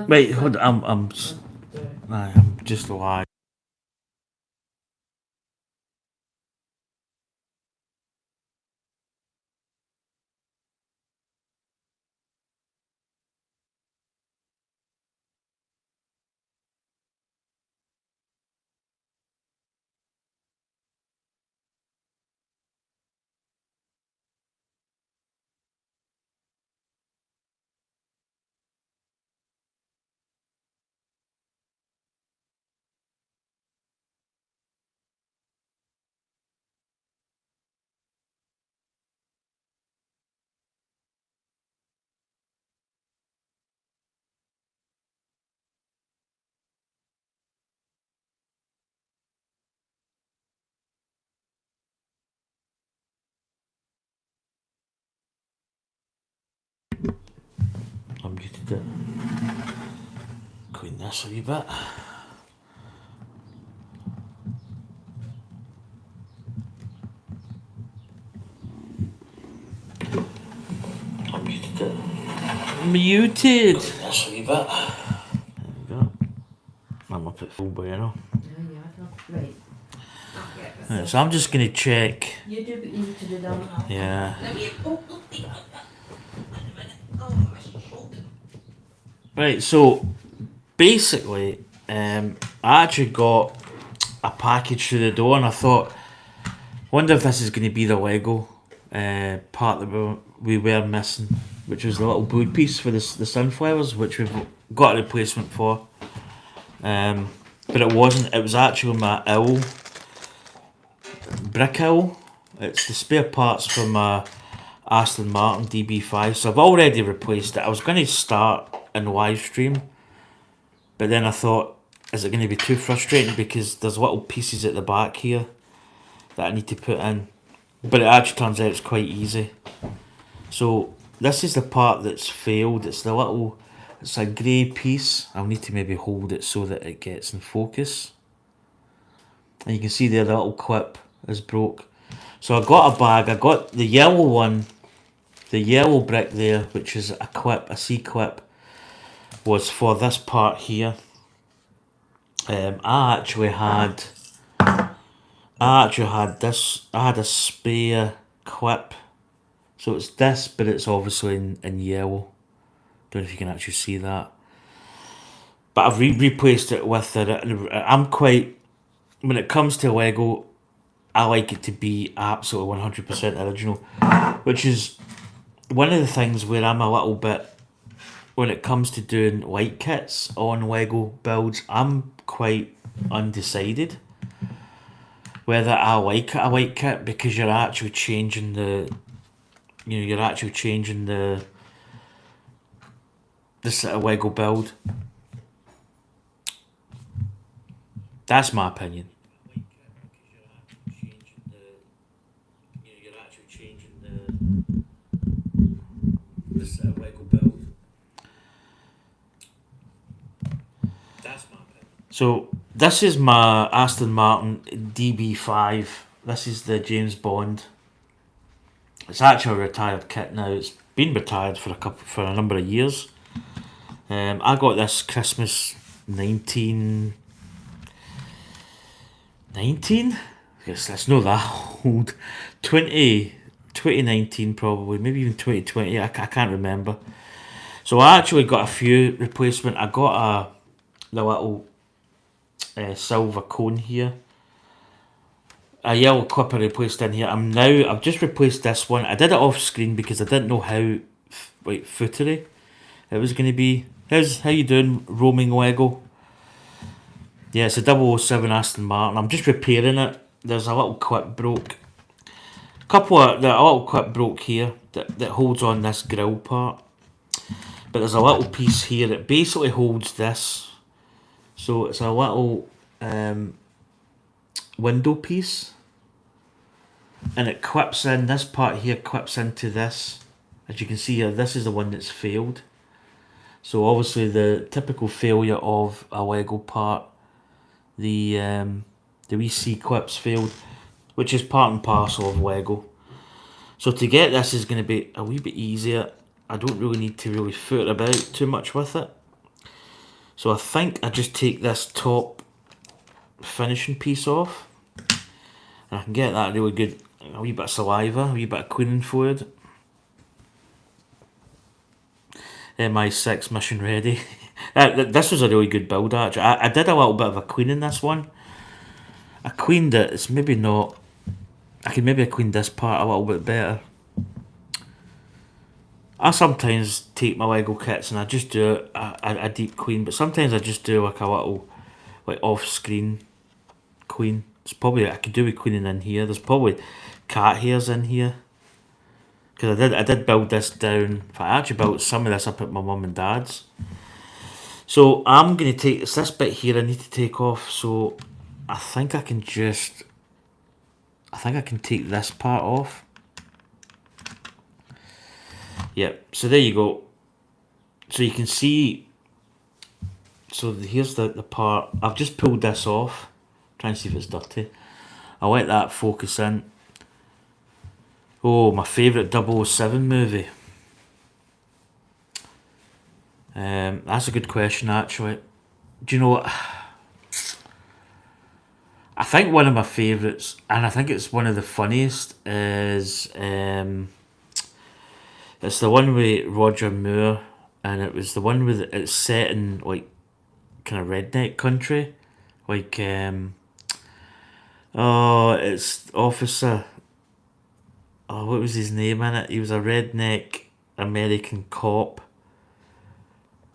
Wait, hold on, I'm just lying. I'm muted it. Clean this a wee bit. I'm muted it. Muted! Clean this a wee bit. There we go. I'm up at full bueno. Right. Right, so I'm just gonna check. You do, but you need to do that. Yeah. Right, so basically, I actually got a package through the door, and I thought, wonder if this is going to be the Lego part that we were missing, which was the little wood piece for the sunflowers, which we've got a replacement for. But it wasn't. It was actually my owl, brick owl. It's the spare parts from my Aston Martin DB5. So I've already replaced it. I was going to start in live stream, but then I thought, is it going to be too frustrating because there's little pieces at the back here that I need to put in, but it actually turns out it's quite easy. So this is the part that's failed. It's the little, it's a grey piece. I'll need to maybe hold it so that it gets in focus. And you can see there the little clip is broke. So I got a bag. I got the yellow one, the yellow brick there, which is a clip, a C-clip, was for this part here. I actually had this. I had a spare clip, so it's this, but it's obviously in yellow. Don't know if you can actually see that, but I've replaced it with it. I'm quite, when it comes to Lego, I like it to be absolutely 100% original, which is one of the things where I'm a little bit, when it comes to doing light kits on Lego builds, I'm quite undecided whether I like it a light kit, because you're actually changing the, you're actually changing the sort of Lego build. That's my opinion. You're actually changing the sort of Lego build. That's my opinion. So this is my Aston Martin DB5. This is the James Bond. It's actually a retired kit now. It's been retired for a number of years. I got this Christmas 19. It's not that old. 2019 probably, maybe even 2020. I can't remember. So I actually got a few replacement. I got the little silver cone here. A yellow clip I replaced in here. I've just replaced this one. I did it off screen because I didn't know how footery it was going to be. How you doing, roaming Lego? Yeah, it's a 007 Aston Martin. I'm just repairing it. There's a little clip broke. A little clip broke here that holds on this grill part. But there's a little piece here that basically holds this. So it's a little window piece. And it clips in, this part here clips into this. As you can see here, this is the one that's failed. So obviously the typical failure of a Lego part, the wee C-clips failed, which is part and parcel of Lego. So to get this is going to be a wee bit easier. I don't really need to really foot about too much with it. So I think I just take this top finishing piece off, and I can get that really good, a wee bit of saliva, a wee bit of cleaning fluid. MI6 mission ready. This was a really good build actually. I did a little bit of a clean in this one. I cleaned it, it's maybe not, I could maybe have cleaned this part a little bit better. I sometimes take my Lego kits and I just do a deep clean, but sometimes I just do like a little like off-screen clean. It's probably, I could do with cleaning in here. There's probably cat hairs in here. Because I did build this down. I actually built some of this up at my mum and dad's. So I'm going to take, it's this bit here I need to take off. So I think I can just, I think I can take this part off. Yep, so there you go. So you can see, so here's the part. I've just pulled this off. Trying to see if it's dirty. I'll let that focus in. Oh, my favourite 007 movie. That's a good question actually. Do you know what? I think one of my favourites, and I think it's one of the funniest, is it's the one with Roger Moore, and it was the one with, it's set in like kind of redneck country, like oh, it's Officer. Oh, what was his name in it? He was a redneck American cop,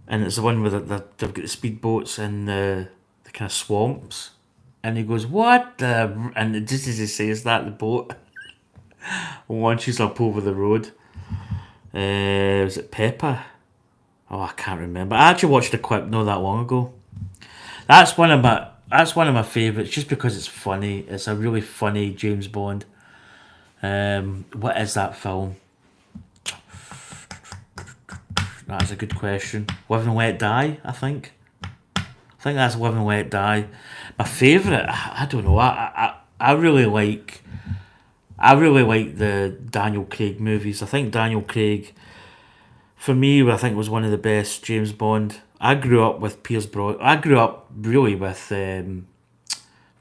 and it's the one where they've got the speedboats in the kind of swamps, and he goes, "What the?" And just as he says that, the boat launches up over the road. Was it Pepper? Oh, I can't remember. I actually watched a clip not that long ago. That's one of my favourites, just because it's funny. It's a really funny James Bond. What is that film? That is a good question. Live and Let Die, I think. I think that's Live and Let Die. My favourite, I don't know. I really like the Daniel Craig movies. I think Daniel Craig, for me, I think was one of the best James Bond. I grew up with Pierce Brosnan. I grew up really with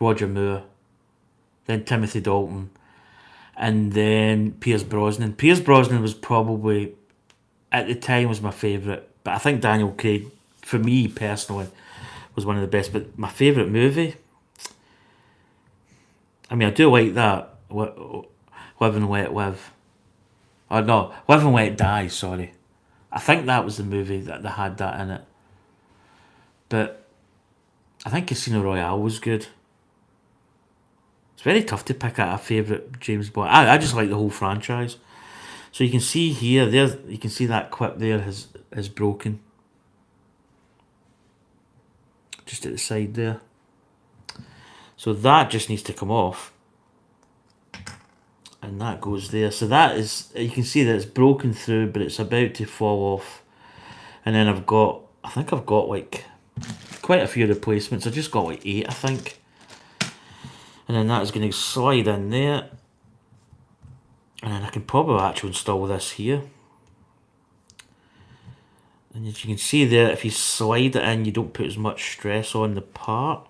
Roger Moore, then Timothy Dalton, and then Pierce Brosnan. Pierce Brosnan was probably, at the time, was my favourite. But I think Daniel Craig, for me personally, was one of the best. But my favourite movie, I mean, I do like that, Live and Let Live. Oh no, Live and Let Die, sorry. I think that was the movie that had that in it. But I think Casino Royale was good. It's very tough to pick out a favourite James Bond. I just like the whole franchise. So you can see here, there you can see that clip there has broken. Just at the side there. So that just needs to come off. And that goes there. So that is, you can see that it's broken through, but it's about to fall off. And then I think I've got like quite a few replacements. I just got like 8, I think. And then that is going to slide in there. And then I can probably actually install this here. And as you can see there, if you slide it in, you don't put as much stress on the part.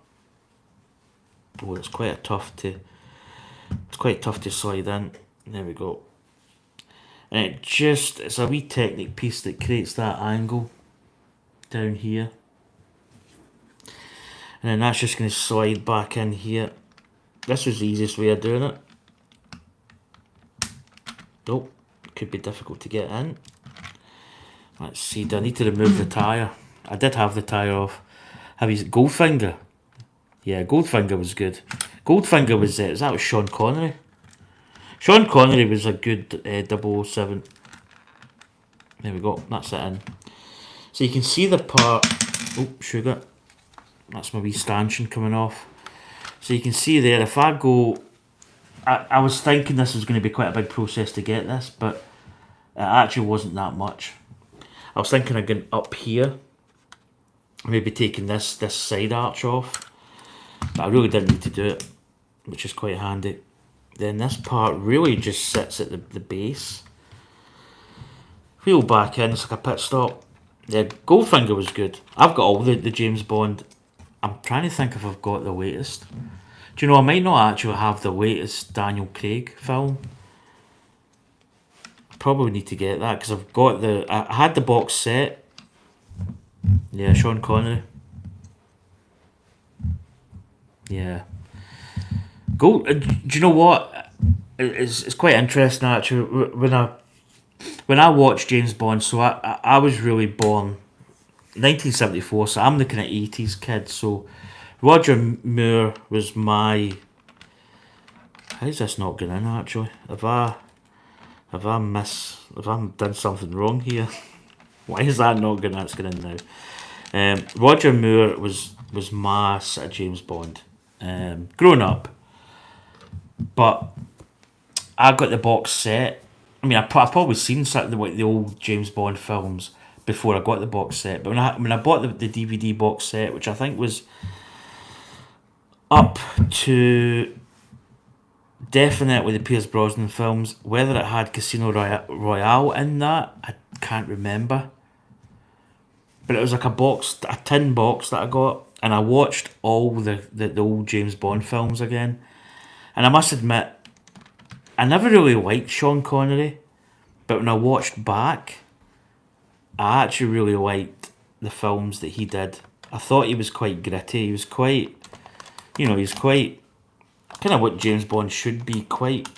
Oh, it's quite tough to slide in. There we go. And it's a wee Technic piece that creates that angle down here. And then that's just going to slide back in here. This was the easiest way of doing it. Nope, could be difficult to get in. Let's see, do I need to remove the tyre? I did have the tyre off. Have you Goldfinger? Yeah, Goldfinger was good. Goldfinger was that was Sean Connery. Sean Connery was a good 007. There we go, that's it in. So you can see the part. Oh, sugar. That's my wee stanchion coming off. So you can see there, if I go, I was thinking this was going to be quite a big process to get this, but it actually wasn't that much. I was thinking of going up here, maybe taking this side arch off, but I really didn't need to do it, which is quite handy. Then this part really just sits at the base. Wheel back in, it's like a pit stop. Yeah, Goldfinger was good. I've got all the James Bond. I'm trying to think if I've got the latest. Do you know, I might not actually have the latest Daniel Craig film. Probably need to get that because I've got I had the box set. Yeah, Sean Connery. Yeah. Do you know what? It's quite interesting actually. When I watched James Bond, so I was really born 1974, so I'm the kind of 80s kid. So Roger Moore was my. How's this not going in actually? Have I done something wrong here? Why is that not going? That's going in now. Roger Moore was my sort of James Bond. Growing up, but I got the box set. I mean, I've probably seen some of the old James Bond films before I got the box set. But when I bought the DVD box set, which I think was up to definitely the Pierce Brosnan films, whether it had Casino Royale in that, I can't remember. But it was like a tin box that I got, and I watched all the old James Bond films again. And I must admit, I never really liked Sean Connery, but when I watched back, I actually really liked the films that he did. I thought he was quite gritty. He was quite, he's quite kind of what James Bond should be. Quite,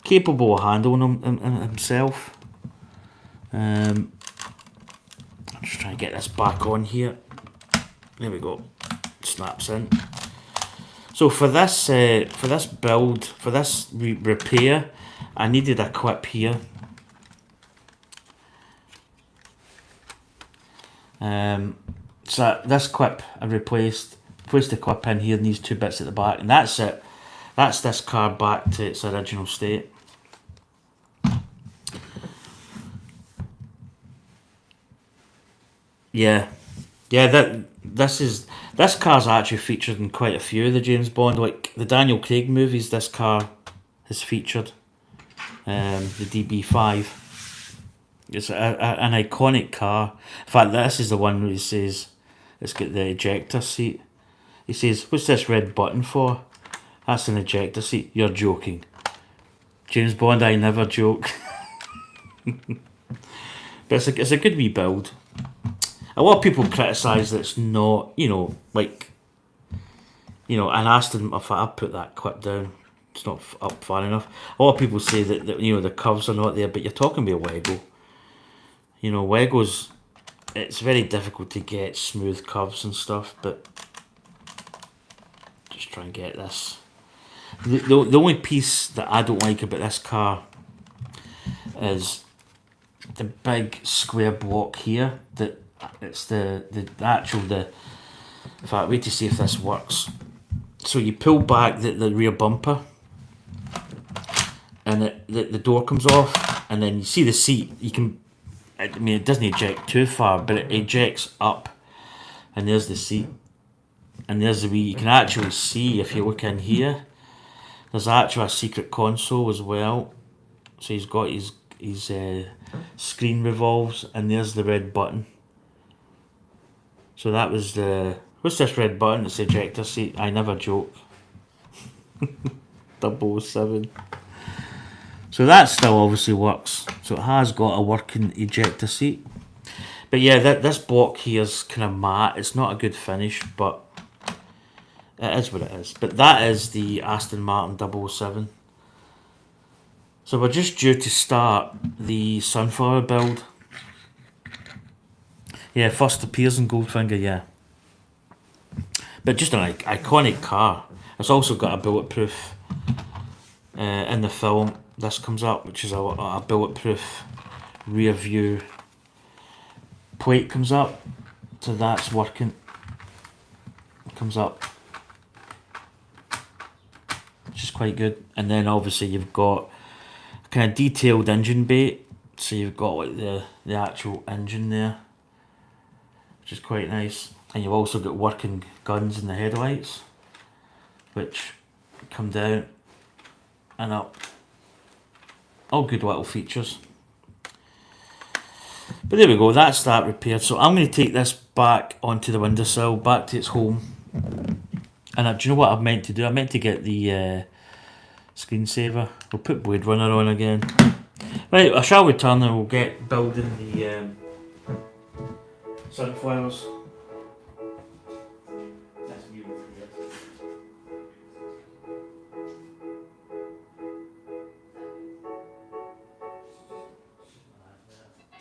capable of handling himself. I'm just trying to get this back on here. There we go. Snaps in. So for this build, for this repair, I needed a clip here. So this clip I replaced the clip in here and these two bits at the back, and that's it. That's this car back to its original state. Yeah, this car's actually featured in quite a few of the James Bond, like the Daniel Craig movies. This car is featured. The DB5. It's an iconic car. In fact, this is the one where he says it's got the ejector seat. He says, "What's this red button for?" That's an ejector seat. You're joking. James Bond, I never joke. But it's a good wee build. A lot of people criticise that it's not, an Aston. If I put that clip down, it's not up far enough. A lot of people say that the curves are not there, but you're talking about Lego. Legos, it's very difficult to get smooth curves and stuff, but just try and get this. The only piece that I don't like about this car is the big square block here. That it's the actual. In fact, wait to see if this works. So you pull back the rear bumper, and the door comes off, and then you see the seat. You can. I mean, it doesn't eject too far, but it ejects up, and there's the seat, and there's the wee. You can actually see if you look in here. There's actually a secret console as well. So he's got his screen revolves, and there's the red button. So that was what's this red button? It's the ejector seat. I never joke. 007. So that still obviously works. So it has got a working ejector seat. But yeah, this block here is kind of matte. It's not a good finish, but it is what it is. But that is the Aston Martin 007. So we're just due to start the Sunflower build. Yeah, first appears in Goldfinger, yeah. But just an iconic car. It's also got a bulletproof in the film. This comes up, which is a bulletproof rear view plate comes up. So that's working. It comes up, which is quite good. And then obviously you've got a kind of detailed engine bay. So you've got like the actual engine there, which is quite nice. And you've also got working guns in the headlights, which come down and up. All good little features. But there we go, that's that repaired. So I'm going to take this back onto the windowsill, back to its home. And do you know what I meant to do? I meant to get the screensaver. We'll put Blade Runner on again. Right, I shall return and we'll get building the sunflowers. That's me repaired.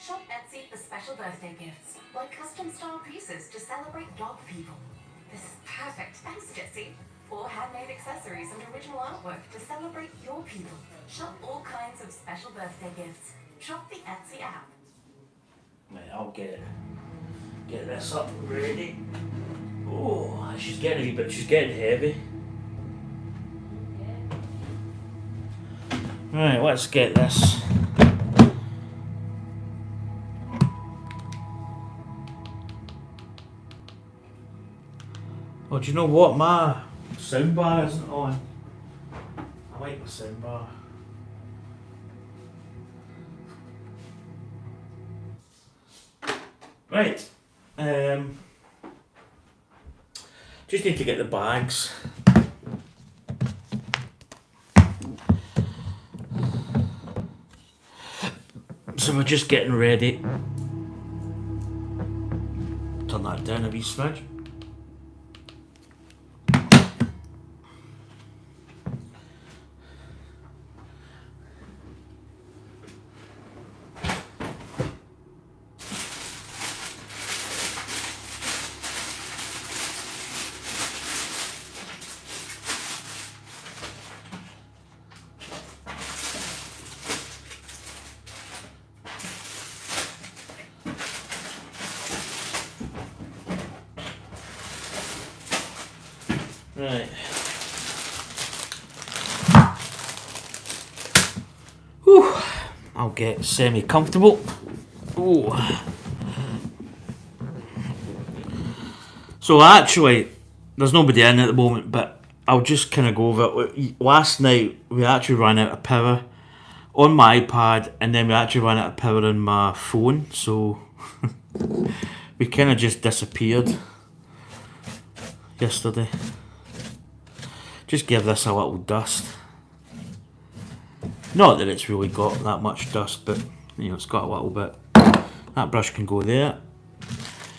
Shop Etsy for special birthday gifts, like custom style pieces to celebrate dog people. This is perfect, thanks Jessie. Or handmade accessories and original artwork to celebrate your people. Shop all kinds of special birthday gifts. Shop the Etsy app. Right, I'll get this up ready. Oh, she's getting a wee bit, she's getting heavy. Right, let's get this. Oh, do you know what? My soundbar isn't on. I like my soundbar. Right. Just need to get the bags. So we're just getting ready. Turn that down a wee smidge. Right. Whew. I'll get semi-comfortable. Ooh. So actually, there's nobody in at the moment, but I'll just kind of go over it. Last night, we actually ran out of power on my iPad, and then we actually ran out of power on my phone, so we kind of just disappeared yesterday. Just give this a little dust. Not that it's really got that much dust, but you know, it's got a little bit. That brush can go there.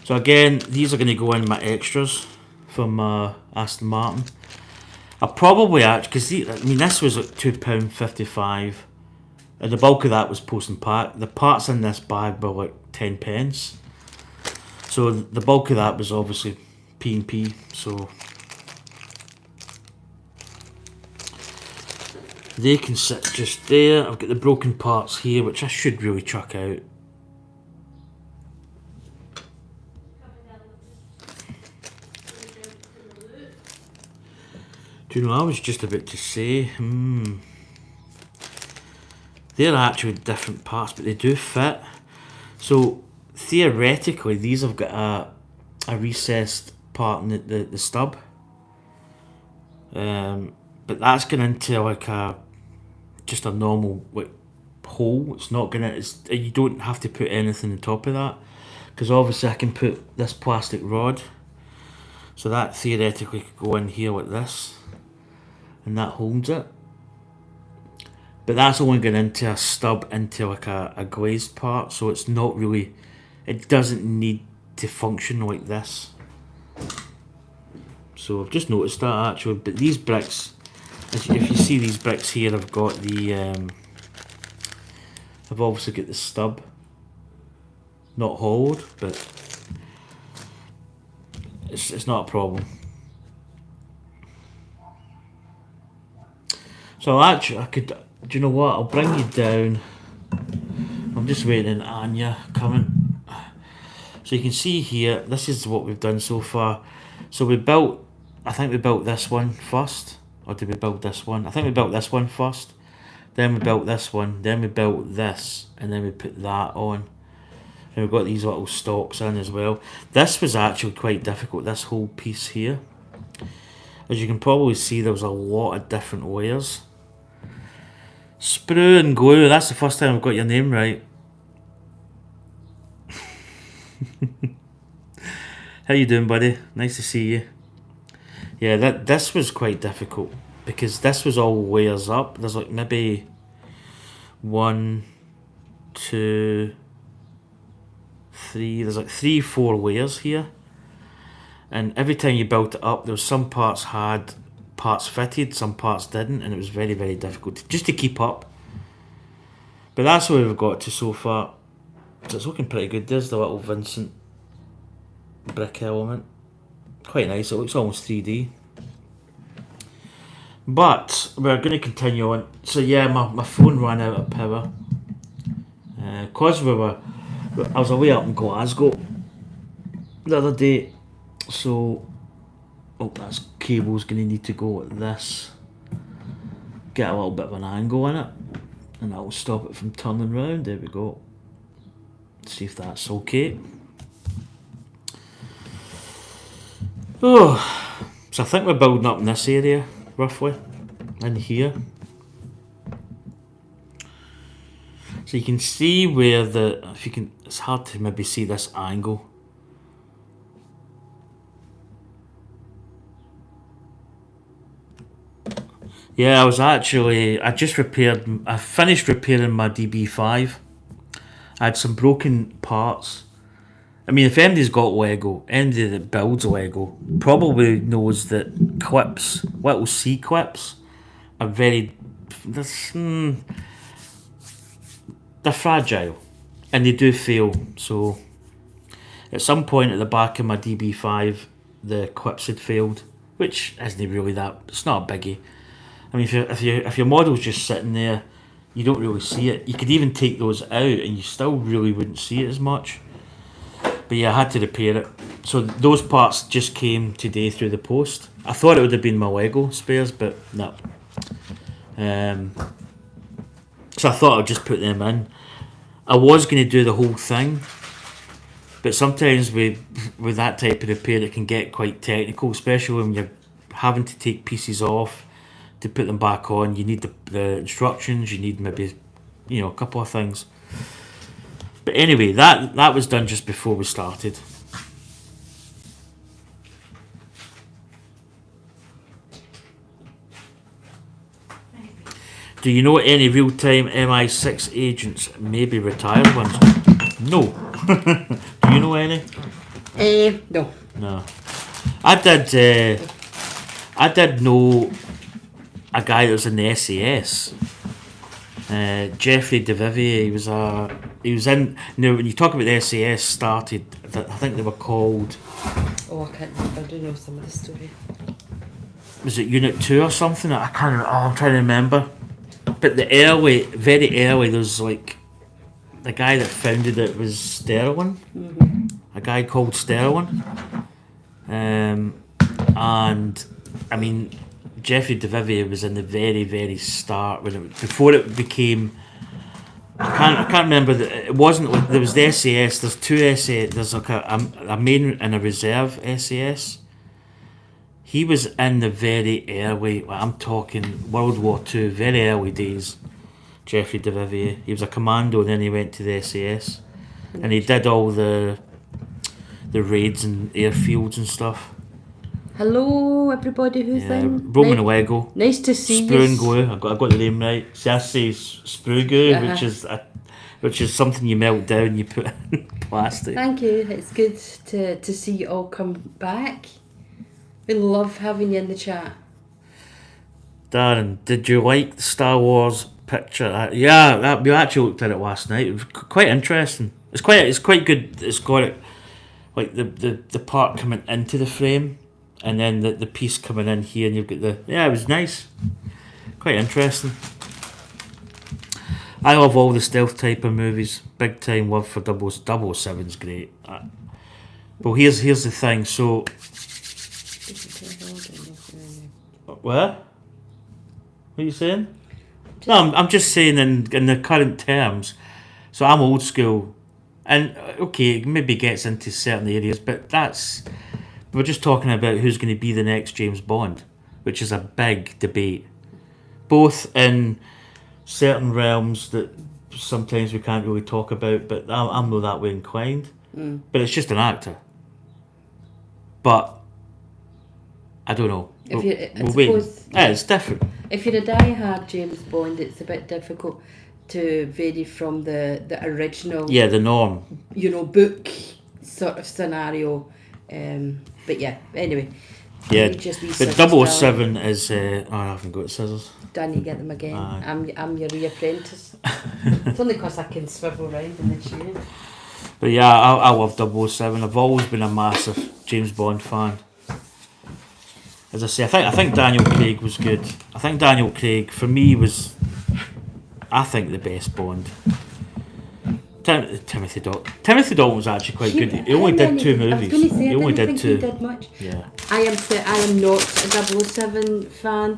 So again, these are going to go in my extras from Aston Martin. I probably actually, because I mean, this was like £2.55, and the bulk of that was post and pack. The parts in this bag were like 10 pence. So the bulk of that was obviously P&P. So they can sit just there. I've got the broken parts here, which I should really chuck out. Do you know, I was just about to say, they're actually different parts, but they do fit. So theoretically, these have got a recessed part in the stub. But that's going into like just a normal like hole. It's not gonna. You don't have to put anything on top of that, because obviously I can put this plastic rod. So that theoretically could go in here like this, and that holds it. But that's only going into a stub into like a glazed part, so it's not really. It doesn't need to function like this. So I've just noticed that actually. But these bricks, if you see these bricks here, I've got the. I've obviously got the stub. Not hollowed, but it's not a problem. So actually, I could. Do you know what? I'll bring you down. I'm just waiting on Anya coming. So you can see here, this is what we've done so far. So we built, I think we built this one first. Or did we build this one? I think we built this one first. Then we built this one. Then we built this. And then we put that on. And we've got these little stalks in as well. This was actually quite difficult, this whole piece here. As you can probably see, there was a lot of different layers. Sprue and Glue, that's the first time I've got your name right. How you doing, buddy? Nice to see you. Yeah, this was quite difficult because this was all layers up. There's like maybe 1, 2, 3. There's like 3, 4 layers here, and every time you built it up, there was some parts had parts fitted, some parts didn't, and it was very, very difficult just to keep up. But that's where we've got to so far. So it's looking pretty good. There's the little Vincent brick element. Quite nice. It looks almost 3D. But we're going to continue on. So yeah, my phone ran out of power. Cause I was away up in Glasgow the other day. So, that cable's going to need to go like this. Get a little bit of an angle in it, and that'll stop it from turning round. There we go. See if that's okay. Oh, so I think we're building up in this area, roughly, in here. So you can see where it's hard to maybe see this angle. Yeah, I finished repairing my DB5. I had some broken parts. I mean, if anybody's got Lego, anybody that builds Lego probably knows that clips, little C clips, are they're fragile, and they do fail. So, at some point at the back of my DB5, the clips had failed, which isn't really that. It's not a biggie. I mean, if your model's just sitting there, you don't really see it. You could even take those out, and you still really wouldn't see it as much. But yeah, I had to repair it. So those parts just came today through the post. I thought it would have been my Lego spares, but no. So I thought I'd just put them in. I was going to do the whole thing, but sometimes with that type of repair, it can get quite technical, especially when you're having to take pieces off to put them back on. You need the instructions. You need maybe, a couple of things. But anyway, that was done just before we started. Do you know any real-time MI6 agents, maybe retired ones? No. Do you know any? No. No. I did know a guy that was in the SAS. Geoffrey de Vivier. He was in. When you talk about the SAS started, I think they were called. Oh, I can't remember. I don't know some of the story. Was it Unit 2 or something? I can't remember. I'm trying to remember. But very early, there was like the guy that founded it was Sterling. Mm-hmm. A guy called Sterling. And I mean, Geoffrey de Vivier was in the very, very start before it became. I can't remember that it wasn't like there was the SAS. There's two SAS. There's like a main and a reserve SAS. He was in the very early. I'm talking World War II, very early days. Geoffrey de Vivier. He was a commando, and then he went to the SAS, and he did all the raids and airfields and stuff. Hello, everybody who's in. Roman Lego. Nice to see Sprue you. and glue. I got the name right. See, I say sprue glue, which is something you melt down. You put in plastic. Thank you. It's good to see you all come back. We love having you in the chat. Darren, did you like the Star Wars picture? Yeah, we actually looked at it last night. It was quite interesting. It's quite good. It's got it like the part coming into the frame, and then the piece coming in here, and you've got it was nice. Quite interesting. I love all the stealth type of movies. Big time love for 007's great. But here's the thing. So what? What are you saying? No, I'm just saying in the current terms. So I'm old school, and okay, it maybe gets into certain areas, but we're just talking about who's going to be the next James Bond, which is a big debate, both in certain realms that sometimes we can't really talk about, but I'm not that way inclined. but it's just an actor. But I don't know. If you- I we'll wait. suppose- Yeah, it's different. If you're a die-hard James Bond, it's a bit difficult to vary from the original, Yeah, the norm. you know, book sort of scenario. But yeah, anyway. Yeah, You just need but scissors, 007 is. Oh, I haven't got scissors. Danny, get them again. Aye. I'm your reapprentice. It's only because I can swivel round in the chair. But yeah, I love 007. I've always been a massive James Bond fan. As I say, I think Daniel Craig was good. I think Daniel Craig, for me, was, I think, the best Bond. Timothy Dalton was actually quite good. He only did 2 movies. I was going to say, I he only didn't did think 2. he did much. Yeah. I am not a 007 fan.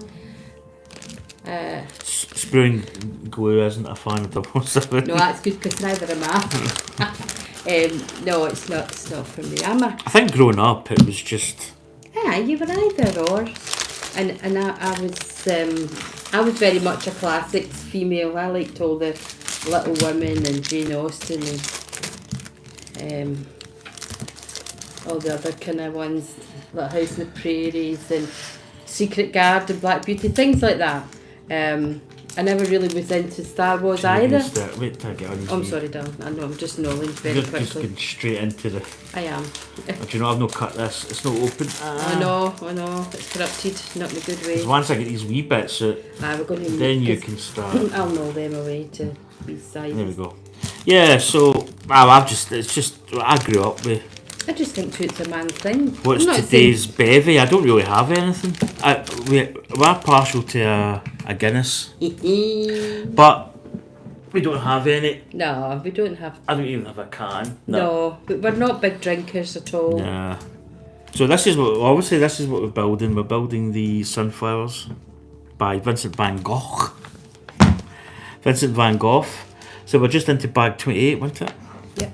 Spewing glue isn't a fan of 007. No, that's good because neither am I. No, it's not for me. I think growing up, it was just. Yeah, you were either or, and I was very much a classics female. I liked all the Little Women and Jane Austen and all the other kind of ones, like House in the Prairies and Secret Garden, Black Beauty, things like that. I never really was into Star Wars either. Wait till I get on his Oh, I'm knee. sorry, darling. I know I'm just knowing very You're just quickly. going straight into the. I am. Do you know I've not cut this? It's not open. I know. It's corrupted, not in a good way. Because once I get these wee bits out, We're going to then you can start. I'll know them away to these sizes. There we go. Yeah, so it's just I grew up with I just think too it's a man thing. what's I'm not today's bevy. I don't really have anything. We're partial to a Guinness, saying- but we don't have any. No, we don't have. I don't even have a can. No, but we're not big drinkers at all. Nah. So this is what obviously this is what we're building. We're building the Sunflowers by Vincent van Gogh. Vincent van Gogh. So we're just into bag 28, wasn't it? Yep.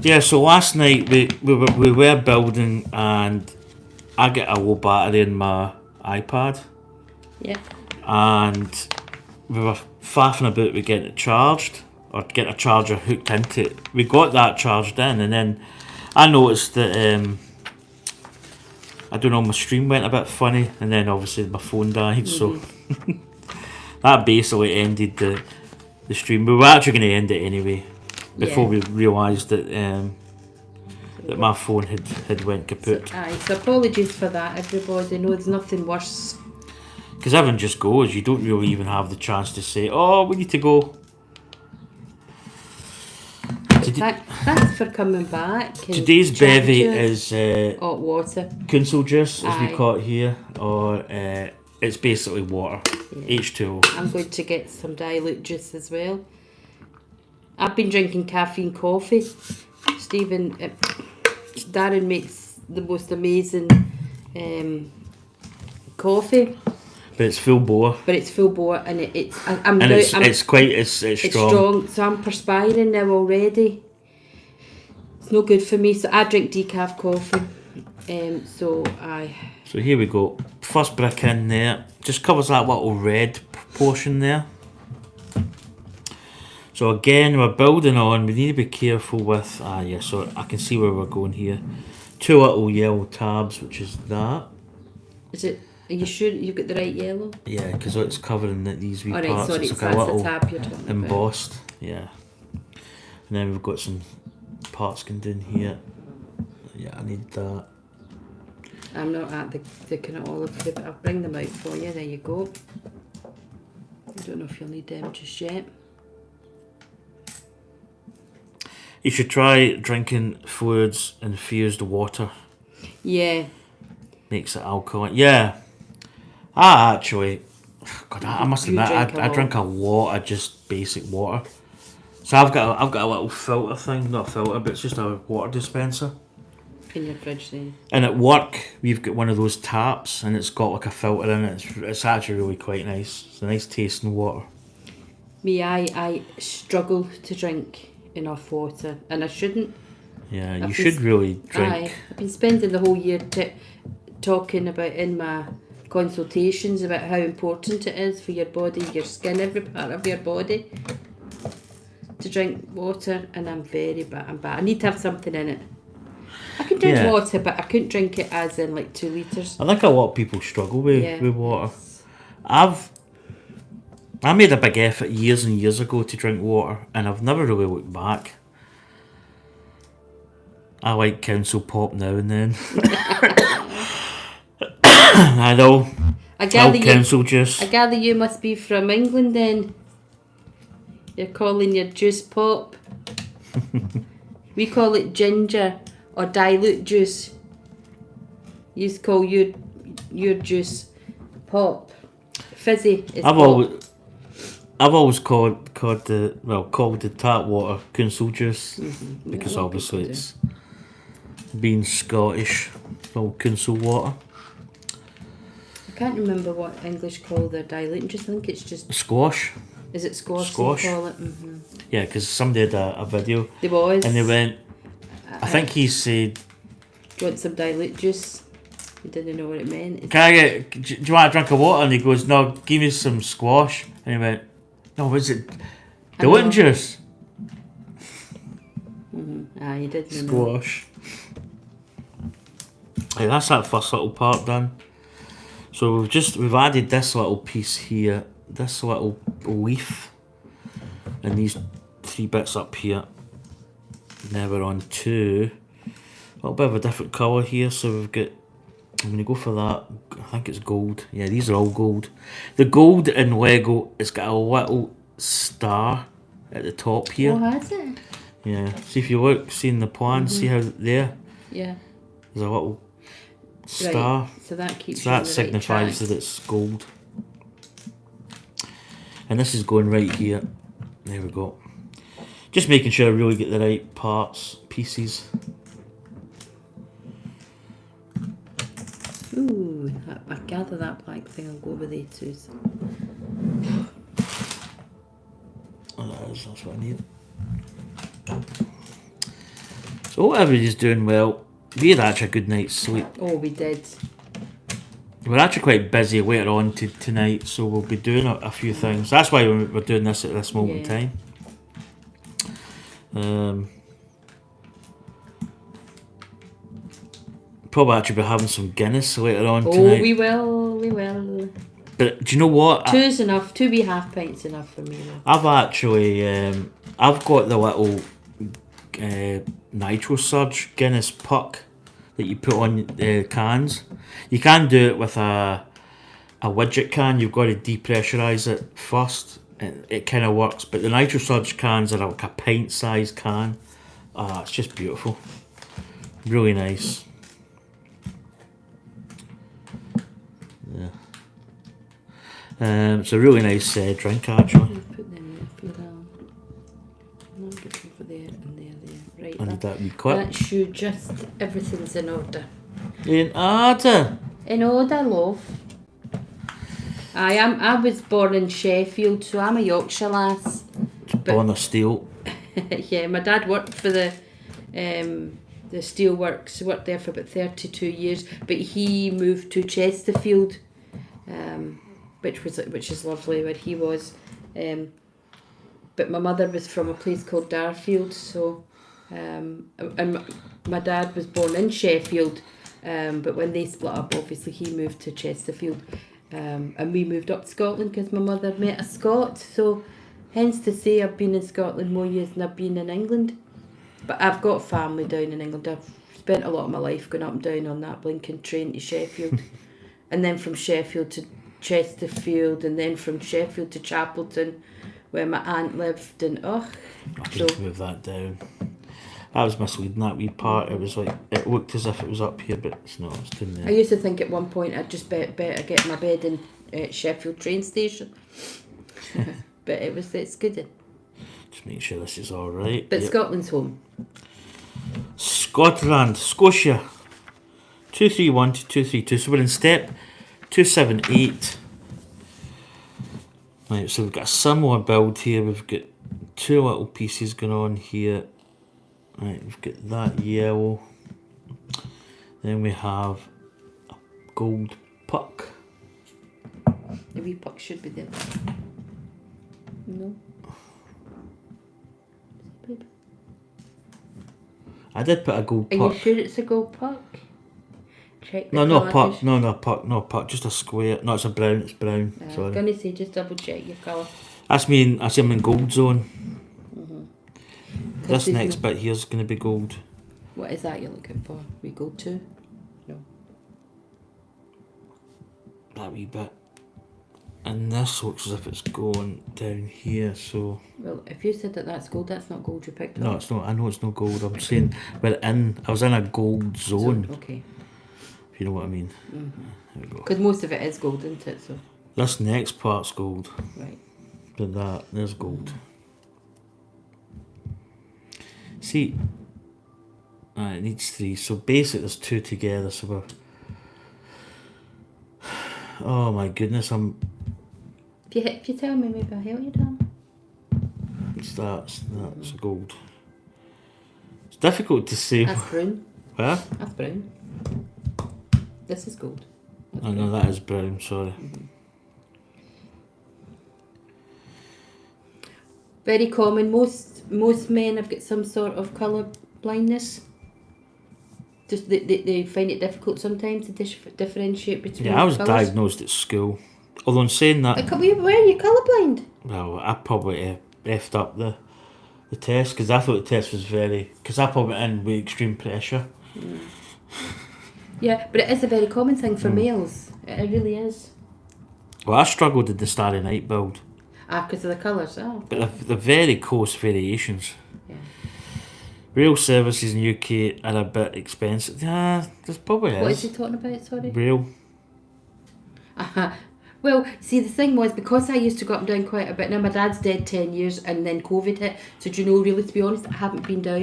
Yeah. So last night we were building, and I get a low battery in my iPad, Yep. and we were faffing about with getting it charged or getting a charger hooked into it. We got that charged in, and then I noticed that I don't know, my stream went a bit funny, and then obviously my phone died. So that basically ended the stream. We were actually going to end it anyway before we realised that that my phone had went kaput. So apologies for that, everybody. No, there's nothing worse. Because everyone just goes, you don't really even have the chance to say, oh, we need to go. Thanks for coming back. and Today's chatting bevy to us. is Hot water. Kunsel juice, as we Aye. call it here, or it's basically water, H2O. I'm going to get some dilute juice as well. I've been drinking caffeine coffee. Stephen, Darren makes the most amazing coffee, But it's full bore, but it's full bore and I'm and now- it's I'm- it's it's strong. strong. So I'm perspiring now already. It's no good for me. So I drink decaf coffee. So here we go. First brick in there, just covers that little red portion there. So again, we're building on. We need to be careful with. So I can see where we're going here. 2 little yellow tabs, which is that. Is it? Are you sure you've got the right yellow? Yeah, because it's covering these wee All right, parts. sorry, It's so like a that's the little tab you're talking about. embossed. Yeah. And then we've got some parts going down here. Yeah, I need that. I'm not at the kind of olive here, but I'll bring them out for you. There you go. I don't know if you'll need them just yet. You should try drinking fluids infused water. Yeah. Makes it alkaline. Yeah. Actually, God, I must You admit, drink a I lot. drink a lot of just basic water. So I've got a little filter thing, not a filter, but it's just a water dispenser. In your fridge then. And at work, we've got one of those taps, and it's got like a filter in it. It's actually really quite nice. It's a nice tasting water. Me, I struggle to drink enough water, and I shouldn't. Yeah, you I've should been- really drink. Aye, I've been spending the whole year talking about in my consultations about how important it is for your body, your skin, every part of your body. to drink water, and I'm very bad. I need to have something in it. I can drink Yeah. water, but I couldn't drink it as in like 2 litres. I think a lot of people struggle with, Yeah. with water. it's- I made a big effort years and years ago to drink water, and I've never really looked back. I like council pop now and then. I know. I gather you. Council juice. I gather you must be from England then. You're calling your juice pop. We call it ginger or dilute juice. You call your juice pop. Fizzy is I've pop. always called the tap water council juice because Yeah, a lot of obviously people do. it's being Scottish, called council water. I can't remember what English call their dilute juice. I think it's just. Squash. Is it squash? Squash. They call it. Mm-hmm. Yeah, because somebody had a video The boys. and they went. I think he said, Do you want some dilute juice? He didn't know what it meant. It's- "Can I get? Do you want a drink of water?" And he goes, "No, give me some squash." And he went, "No, was it I know. dilute juice?" You didn't know. Squash. Hey, that's that first little part done. So we've added this little piece here, this little leaf, and these 3 bits up here. Now we're on to a little bit of a different colour here. So we've got. I'm gonna go for that. I think it's gold. Yeah, these are all gold. The gold in Lego, it's got a little star at the top here. Oh, has it? Yeah. See if you look, see in the plan, see how there. Yeah. There's a little star. Right. So that keeps So you on that the signifies right track. that it's gold. And this is going right here. There we go. Just making sure I really get the right parts, pieces. Ooh, I gather that black thing will go with A2s. Oh, that's what I need. So whatever he's doing well, we had actually a good night's sleep. Oh, we did. We're actually quite busy later on tonight, so we'll be doing a few things. That's why we're doing this at this moment in Yeah. time. Probably actually be having some Guinness later on Oh, tonight. we will. But do you know what? Two's enough. 2 wee half pints enough for me. Though. I've actually I've got the little Nitro Surge Guinness puck that you put on cans. You can do it with a widget can. You've got to depressurise it first. It kind of works, but the Nitro Surge cans are like a pint-sized can. It's just beautiful, really nice. Yeah. It's a really nice drink actually. I'll put them there for now. I'm looking for there and there. Right. I need that wee clip. That's you. Just everything's in order. In order. In order, love. I was born in Sheffield, so I'm a Yorkshire lass. Born of steel. Yeah, my dad worked for the steelworks. Worked there for about 32 years, but he moved to Chesterfield, which is lovely where he was. But my mother was from a place called Darfield, so and my dad was born in Sheffield, but when they split up, obviously he moved to Chesterfield, and we moved up to Scotland because my mother met a Scot. So, hence to say I've been in Scotland more years than I've been in England. But I've got family down in England. I've spent a lot of my life going up and down on that blinking train to Sheffield, and then from Sheffield to Chesterfield, and then from Sheffield to Chapelton, where my aunt lived, and I so can move that down. I was misleading that wee part. It was like it looked as if it was up here, but it's not. It's down I there. used to think at one point I'd just better get my bed in Sheffield train station, but it's good. Just make sure this is all right. But Yep. Scotland's home. Scotland, Scotia, 231 to 232. So we're in step 278. Right, so we've got a similar build here. We've got 2 little pieces going on here. Right, we've got that yellow. Then we have a gold puck. The wee puck should be there. No. I did put a gold Are puck. you sure it's a gold puck? Check the No colour, puck. 'cause- No puck. Just a square. No, it's a brown. It's brown. I was Sorry. gonna say just double check your colour. That's me. I'm in gold zone. This is next no- bit here is going to be gold. What is that you're looking for? We go to? No. That wee bit. And this looks as if it's going down here. So Well, if you said that that's gold, that's not gold you picked no, up. it's not. I know it's no gold. I'm saying I was in a gold zone. Okay. If you know what I mean. There we go. Because most of it is gold, isn't it? So, This next part's gold. right. But there's gold. See, it needs 3. So basically, there's 2 together. So we're. Oh my goodness! If you tell me, maybe I'll help you, Dan. That's gold. It's difficult to say. That's brown. Where? That's brown. This is gold. Oh no, that is brown. Sorry. Very common. Most men have got some sort of colour blindness. Just they find it difficult sometimes to differentiate between. Yeah, I was colours. diagnosed at school. Although in saying that, Like, where are you colourblind? well, I probably effed up the test because I thought the test was because I probably went in with extreme pressure. Yeah, but it is a very common thing for males. It really is. Well, I struggled with the Starry Night build, Because of the colours. Oh, but the very close variations. yeah. Rail services in UK are a bit expensive. Yeah, there's probably What is is. he talking about? Sorry. Rail. Well, see, the thing was, because I used to go up and down quite a bit. Now my dad's dead 10 years, and then COVID hit. So do you know, really, to be honest, I haven't been down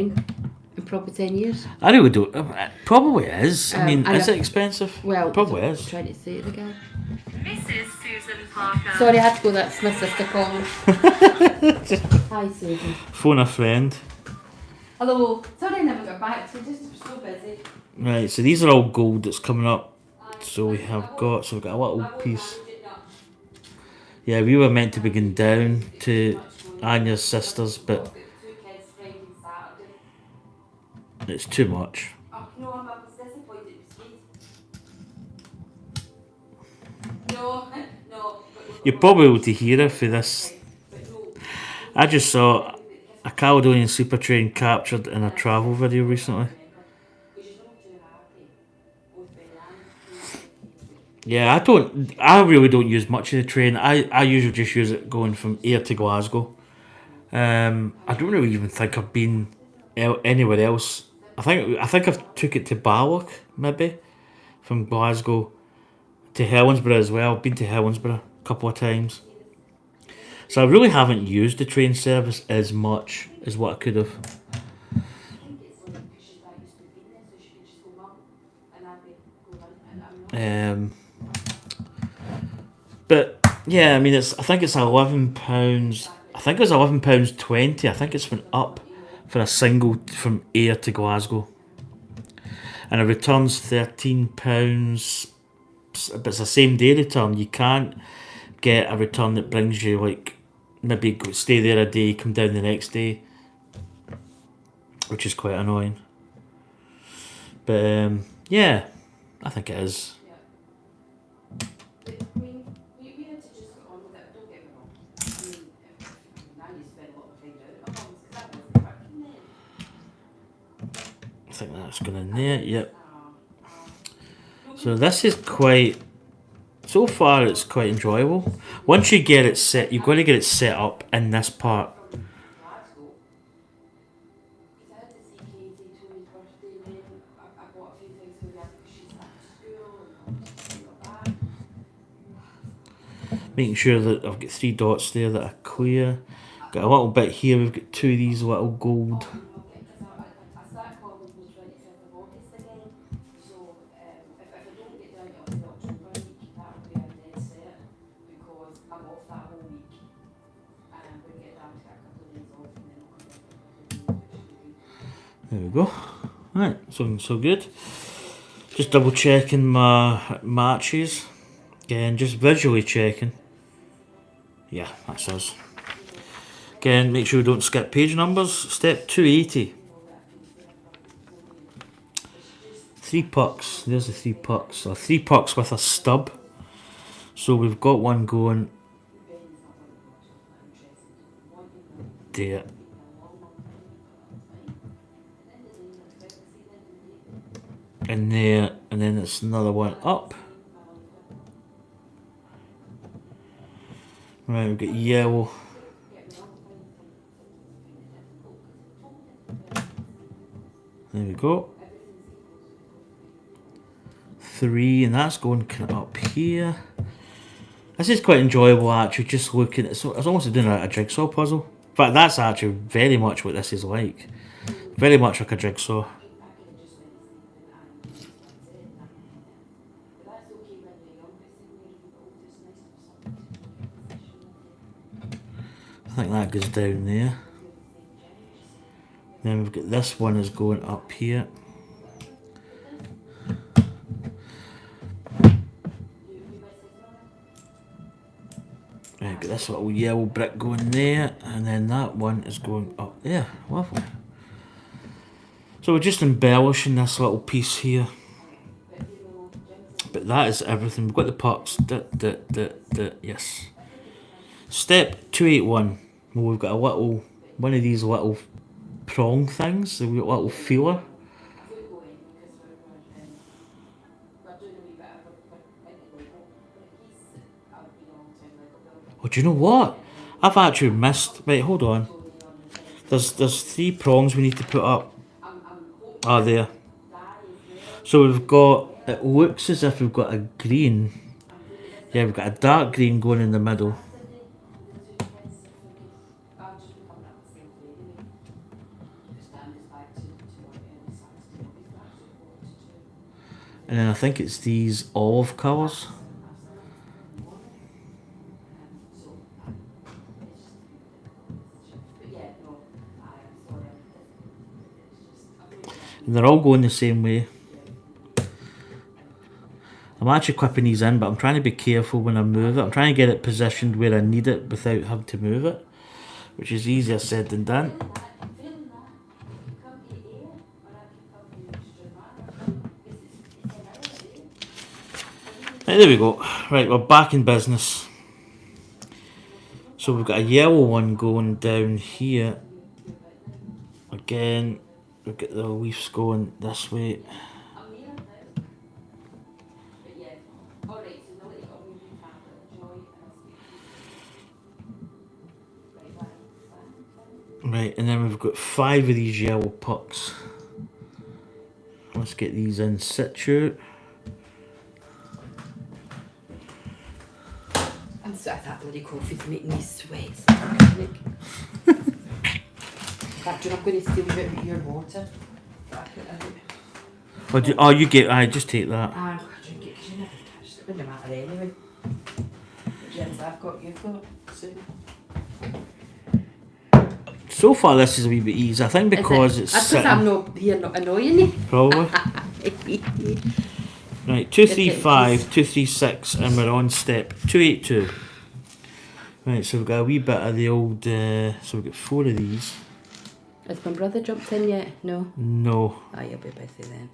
in probably 10 years. I really don't. It probably is. I mean, and is it expensive? Well, Probably I'm is. trying to say it again. Mrs. Susan Parker. Sorry, I had to go. That's my sister calling. Hi, Susan. Phone a friend. Hello. Sorry I never got back to you. Just so busy. Right, so these are all gold that's coming up. So we've got a little piece. Yeah, we were meant to be going down to Anya's sisters, but it's too much. Oh, no, I was disappointed with No, no. You're probably able to hear her for this. I just saw a Caledonian Super Train captured in a travel video recently. Yeah, I really don't use much of the train. I usually just use it going from Ayr to Glasgow. I don't really even think I've been anywhere else. I think I've took it to Balloch, maybe, from Glasgow to Helensburgh as well. I've been to Helensburgh a couple of times. So I really haven't used the train service as much as what I could have. But yeah, I mean, I think it's £11. I think it was £11.20. I think it's went up for a single from Ayr to Glasgow, and it returns £13. But it's a same day return. You can't get a return that brings you like maybe stay there a day, come down the next day, which is quite annoying. But yeah, I think it is. I think that's going in there. Yep. So this is quite. So far, it's quite enjoyable. Once you get it set, you've got to get it set up in this part. Making sure that I've got 3 dots there that are clear. Got a little bit here. We've got 2 of these little gold. There we go. Right, so good. Just double checking my matches. Again, just visually checking. Yeah, that's us. Again, make sure we don't skip page numbers. Step 280. 3 pucks. There's the 3 pucks. So 3 pucks with a stub. So we've got one going there. And there, and then it's another one up. Right, we've got yellow. There we go. 3, and that's going kind of up here. This is quite enjoyable actually, just looking. It's almost doing a jigsaw puzzle. In fact, that's actually very much what this is like. Very much like a jigsaw. I think that goes down there. Then we've got this one is going up here. Right, got this little yellow brick going there, and then that one is going up there. Lovely. So we're just embellishing this little piece here. But that is everything. We've got the pucks. Yes. Step 281. Well, we've got a little, one of these little prong things. So we've got a little feeler. Oh, do you know what? I've actually missed. Right, hold on. There's 3 prongs we need to put up. Ah, there. So we've got. It looks as if we've got a green. Yeah, we've got a dark green going in the middle. And then I think it's these olive colours. And they're all going the same way. I'm actually clipping these in, but I'm trying to be careful when I move it. I'm trying to get it positioned where I need it without having to move it, which is easier said than done. Right, there we go. Right, we're back in business. So we've got a yellow one going down here. Again, we've got the leaves going this way. Right, and then we've got 5 of these yellow pucks. Let's get these in situ. I'm sorry, that bloody coffee's making me sweat. Actually, I'm going to steal a bit of your water. You get. I just take that. I drink it because you never touched it. Wouldn't matter anyway. Yes, I've got, you've got. So far, this is a wee bit easy. I think because it's that's because I'm not here, not annoying you. Probably. Right, 235, 236, and we're on step 282. Right, so we've got a wee bit of the old. So we've got 4 of these. Has my brother jumped in yet? No. No. Oh, you'll be busy then.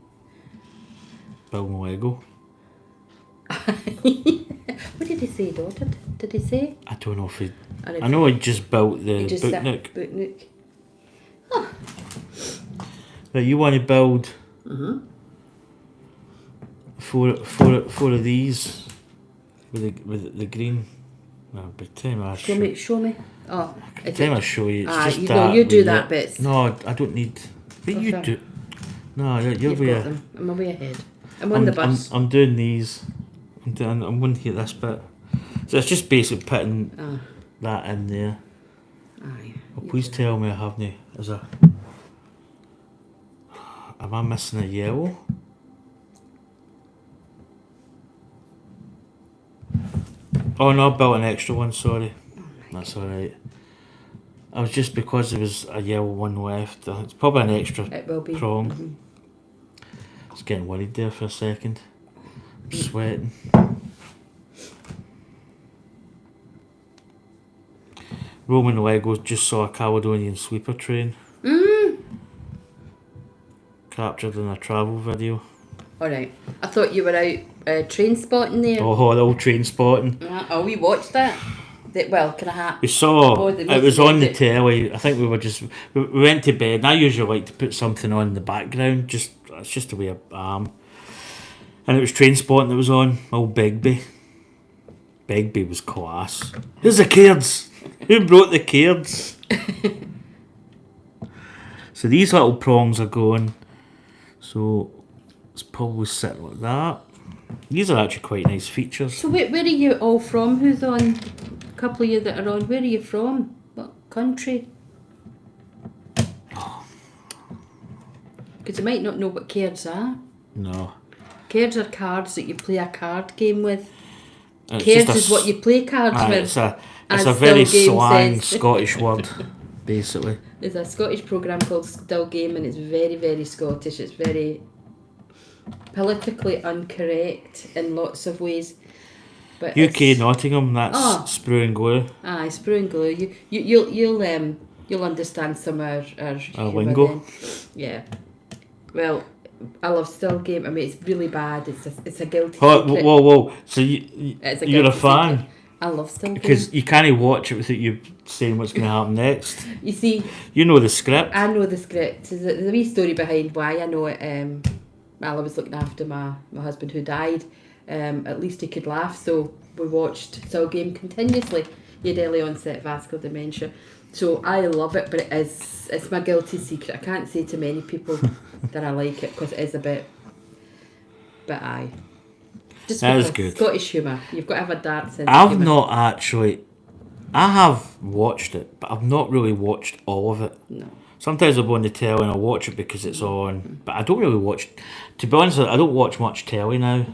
Build my Lego. What did he say, daughter? Did he say? I don't know if he. And I know he just built the just book nook. Book nook. Right, you want to build. Four of these with the green. No, by the time I Show me. Oh, by the time I show you, it's just you that. know, you do with that it. bit. No, I don't need. But you Okay. do. No, you're You've way. got them. I'm way ahead. I'm on the bus. I'm doing these. I'm going to hit this bit. So it's just basically putting that in there. Aye. Well, please tell me I haven't. Am I missing a yellow? Oh no, I built an extra one, sorry. That's alright. I was just because there was a yellow one left. It's probably an extra It will be. prong. I was getting worried there for a second. I'm sweating. Roman Legos just saw a Caledonian sleeper train. Captured in a travel video. Alright. I thought you were out train spotting there. Oh, the old train spotting. Oh, we watched that. Well, can I have... We saw Oh, they it was on the must have telly. I think we went to bed. And I usually like to put something on in the background. It's just the way I am. And it was train spotting that was on. Old Begbie. Begbie was class. Who's the Cairds? Who brought the Cairds? So these little prongs are going. So it's probably sitting like that. These are actually quite nice features. So where are you all from? Who's on? A couple of you that are on. Where are you from? What country? Because you might not know what cards are. No. Cards are cards that you play a card game with. It's Cards just is what you play cards Aye, with. it's a as very Still Game slang says. Scottish word, basically. There's a Scottish programme called Still Game and it's very, very Scottish. It's very politically incorrect in lots of ways. But UK Nottingham, that's Oh. Sprue and Glue. Aye, Sprue and Glue. You'll understand some of our humour lingo. then. Yeah. Well, I love Still Game. I mean, it's really bad. It's a guilty Oh, secret. whoa! So you're a guilty fan secret. I love Still Game. because you can't watch it without you saying what's going to happen next. You see, You know the script. I know the script. There's a wee story behind why I know it. While I was looking after my husband who died, at least he could laugh. So we watched Still Game continuously. He had early onset vascular dementia. So I love it, but it's my guilty secret. I can't say to many people that I like it because it is a bit. But aye. Just That is because good. Scottish humour. You've got to have a dark sense of I've humour. not actually. I have watched it, but I've not really watched all of it. No. Sometimes I'll go on the telly and I'll watch it because it's on, but I don't really watch. To be honest, I don't watch much telly now.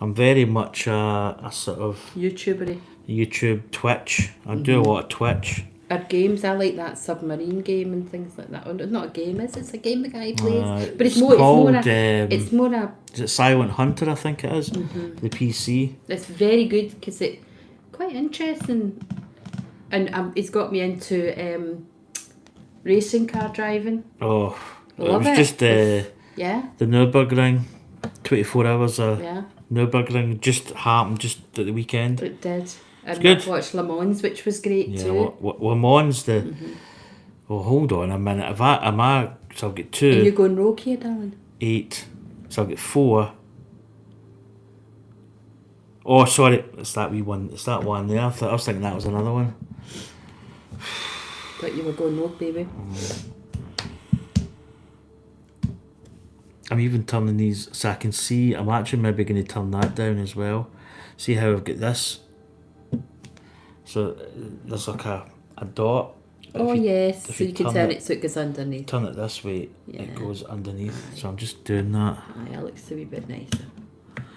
I'm very much a sort of YouTubery. YouTube, Twitch. I do a lot of Twitch. Our games, I like that submarine game and things like that. Oh, it's not a game, it's a game the guy plays. But it's more called, it's more a Is it Silent Hunter? I think it is. The PC. it's very good because it quite interesting, and it's got me into racing car driving. Oh, Love it was it. just the Nürburgring, 24 hours of Yeah, Nürburgring just happened just at the weekend. it did. And good. I've watched Le Mans, which was great Yeah, too. Le Mans the. Oh, hold on a minute. If I am I, so I'll get Are you 2, going rogue here, darling? 8. So I'll get 4. Oh, sorry, it's that wee one. It's that one there. I was thinking that was another one. Thought you were going rogue, baby. I'm even turning these so I can see. I'm actually maybe going to turn that down as well. See how I've got this. So there's like a dot. But Oh if you yes, if so you you can turn turn it- it so it goes underneath. turn it this way, Yeah. it goes underneath. So I'm just doing that. Aye, that looks a wee bit nicer.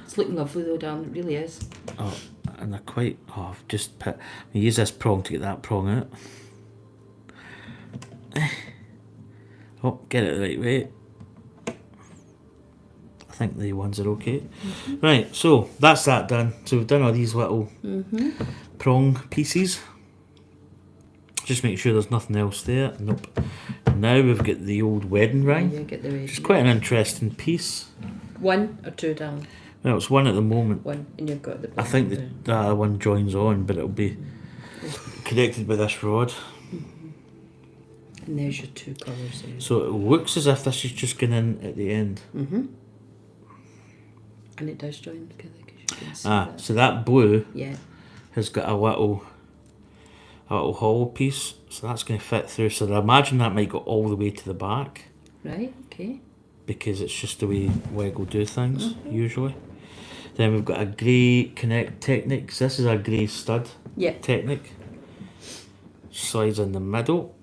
It's looking lovely though, darling. It really is. Oh, and they're quite. Oh, I've just put. I use this prong to get that prong out. Oh, get it the right way. I think the ones are okay. Right, so that's that done. So we've done all these little prong pieces. Just make sure there's nothing else there. Nope. Now we've got the old wedding ring, You get the way. which is quite an interesting piece. 1 or 2, darling. Well, it's one at the moment. 1, and you've got the. I think the other one joins on, but it'll be connected by this rod. And there's your 2 colours there. So it looks as if this is just going in at the end. And it does join together because you can see Ah, that. so that blue Yeah. has got a little hollow piece, so that's going to fit through. So I imagine that might go all the way to the back Right, okay. because it's just the way Lego do things usually. Then we've got a grey connect technique. So this is a grey stud Yeah. technique. Slides in the middle.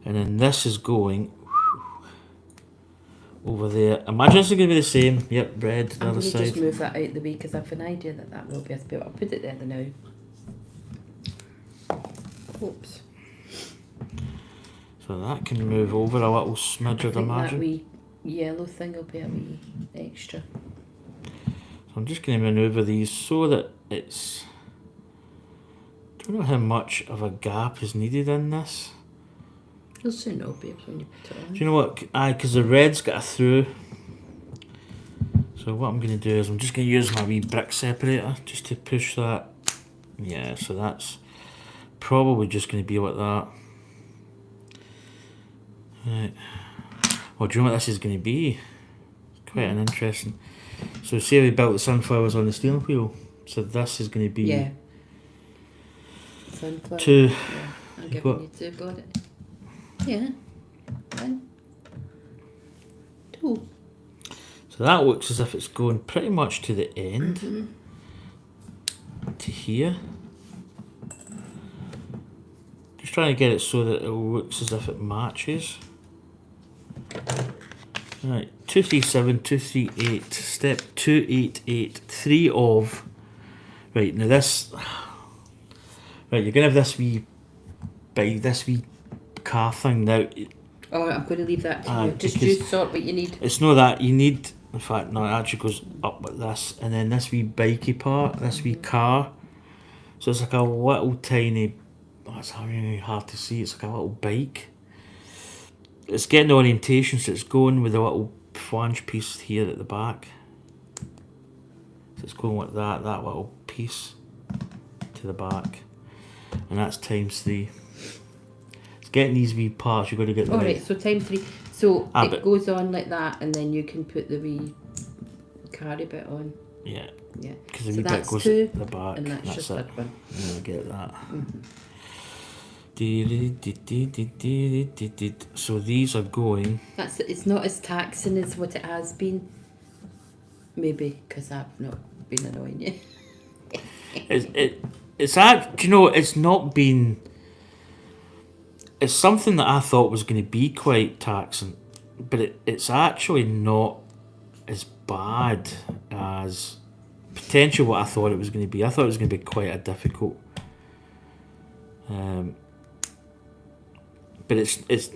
And then this is going over there. Imagine it's going to be the same. Yep, red, the I'm other going to side. just move that out the way because I've an idea that will be a bit. I'll put it there now. Oops. So that can move over a little smidge, I I'd think that imagine. wee yellow thing will be a wee extra. So I'm just going to manoeuvre these so that it's... I don't know how much of a gap is needed in this. You'll soon know, babes, when you put it on. Do you know what? Because the red's got a through. So what I'm going to do is I'm just going to use my wee brick separator just to push that. Yeah, so that's probably just going to be like that. Right. Well, do you know what this is going to be? Quite an interesting. So say we built the sunflowers on the steering wheel. So this is going to be Yeah. Sunflower. two. Yeah, I'm You giving got- you two. Got it. Yeah. 1, 2. So that looks as if it's going pretty much to the end. To here. Just trying to get it so that it looks as if it matches. Right, 237, 238, step 288, 3 of. Right, now this. Right, you're gonna have this wee car thing now. Oh, I'm going to leave that to you. Just because you sort what you need. It's not that you need. In fact, no, it actually goes up like this, and then this wee bikey part, this wee car. So it's like a little tiny. Oh, it's really hard to see. It's like a little bike. It's getting the orientation, so it's going with a little flange piece here at the back. So it's going like that little piece to the back, and that's ×3. It's getting these wee parts. You've got to get the Alright, right. so time 3. So Ah, it but- goes on like that, and then you can put the wee carry bit on. Yeah, Yeah. because the So wee bit that's goes 2, at the back. and that's just it. that one. Yeah, get that. So these are going. It's not as taxing as what it has been. Maybe because I've not been annoying you. It's do you know, it's not been. It's something that I thought was going to be quite taxing, but it's actually not as bad as potentially what I thought it was going to be. I thought it was going to be quite a difficult. But it's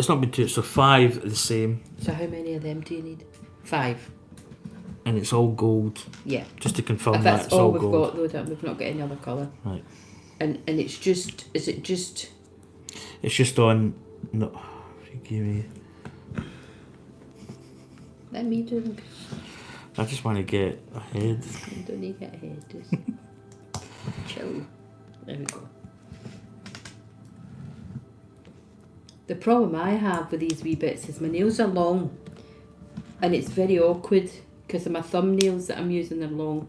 not been too. So 5 are the same, So how many of them do you need? 5. and it's all gold. Yeah. Just to confirm If that that's it's all all we've gold. got though, that we've not got any other colour. Right. And it's just, is it just, It's just on. No, forgive me. let me do them. I just want to get ahead. You don't need to get ahead, just chill. There we go. The problem I have with these wee bits is my nails are long, and it's very awkward because of my thumbnails that I'm using are long.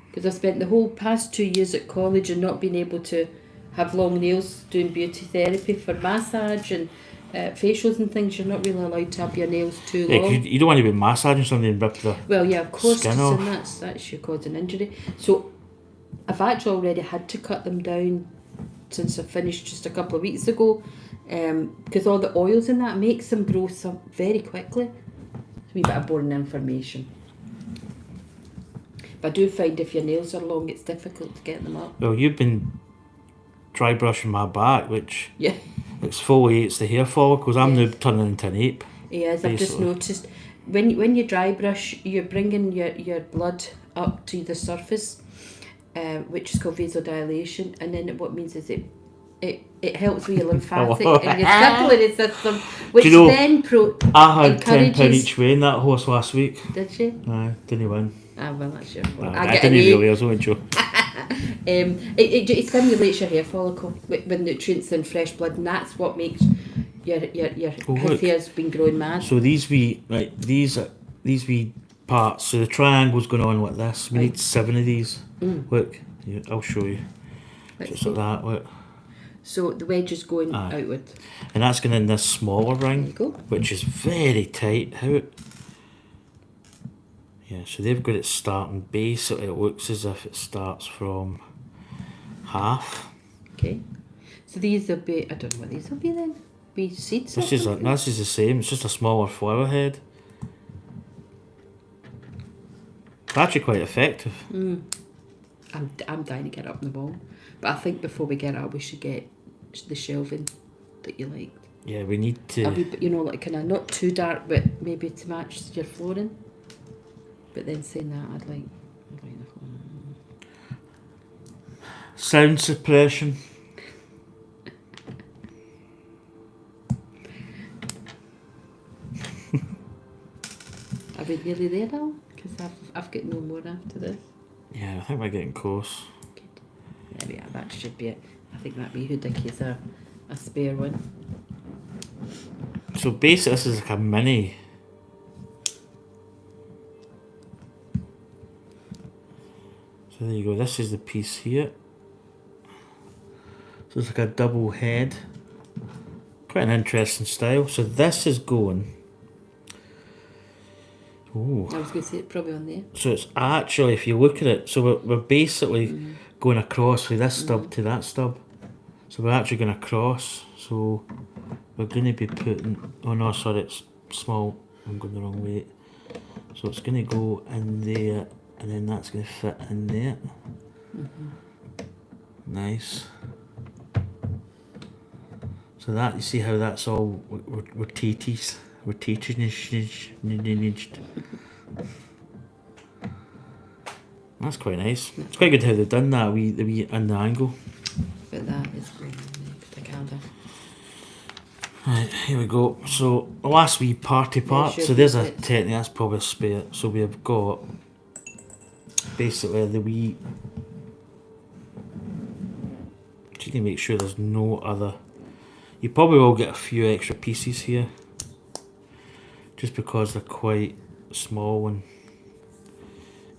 Because I spent the whole past 2 years at college and not being able to have long nails doing beauty therapy for massage and facials and things. You're not really allowed to have your nails too Yeah, long. 'cause you don't want to be massaging somebody and rip the. Well, yeah, of course, Skin 'cause off. then that's you causing injury. So I've actually already had to cut them down since I finished just a couple of weeks ago, because all the oils in that makes them grow so very quickly. It's a wee bit of boring information. But I do find if your nails are long, it's difficult to get them up. Well, you've been dry brushing my back, which Yeah, exfoliates the hair follicles. I'm Yes. now turning into an ape. yes, I've just Basically. noticed when you dry brush, you're bringing your blood up to the surface, which is called vasodilation, and then what it means is it helps with your lymphatic and your circulatory system, which you know, then I had £10 encourages. each way in that horse last week. Did you? Aye, didn't win. Ah, well, that's your fault. I get didn't an A. really. I was only joking. It stimulates your hair follicle with nutrients and fresh blood, and that's what makes your Oh, look. hair's been growing mad. So these wee wee parts. So the triangle's going on like this. We Right. need 7 of these. Look, I'll show you. Let's Just see. like that. Look. So the wedge is going Aye. outward. And that's going in this smaller There you ring, go. which is very tight. Yeah, so they've got it starting. Basically, it looks as if it starts from half. Okay. So these will be, I don't know what these will be then. Be seeds. or This is something? this is the same. It's just a smaller flower head. It's actually quite effective. I'm dying to get up the wall, but I think before we get up, we should get the shelving that you liked. Yeah, we need A to. wee bit, like kind of not too dark, but maybe to match your flooring. But then saying that, I'd like the flooring. Sound suppression. we nearly there now? Because I've got no more after this. Yeah, I think we're getting close. Good. There we are, that should be it. I think that wee hoodicky's a spare one. So basically this is like a mini. So there you go, this is the piece here. So it's like a double head. Quite an interesting style. So this is going. Oh. I was going to say it probably on there. So it's actually, if you look at it, so we're basically going across from this stub to that stub. So we're actually going across. So we're going to be putting, oh no, sorry, it's small. I'm going the wrong way. So it's going to go in there, and then that's going to fit in there. Nice. So that, you see how that's all rotated. That's quite nice. It's quite good how they've done that, the wee in the angle. But that is great. The calendar. Right, here we go. So the last wee party part. sure, So there's a it. technique, that's probably a spare. So we have got basically the wee. Just need to make sure there's no other. You probably will get a few extra pieces here, just because they're quite small and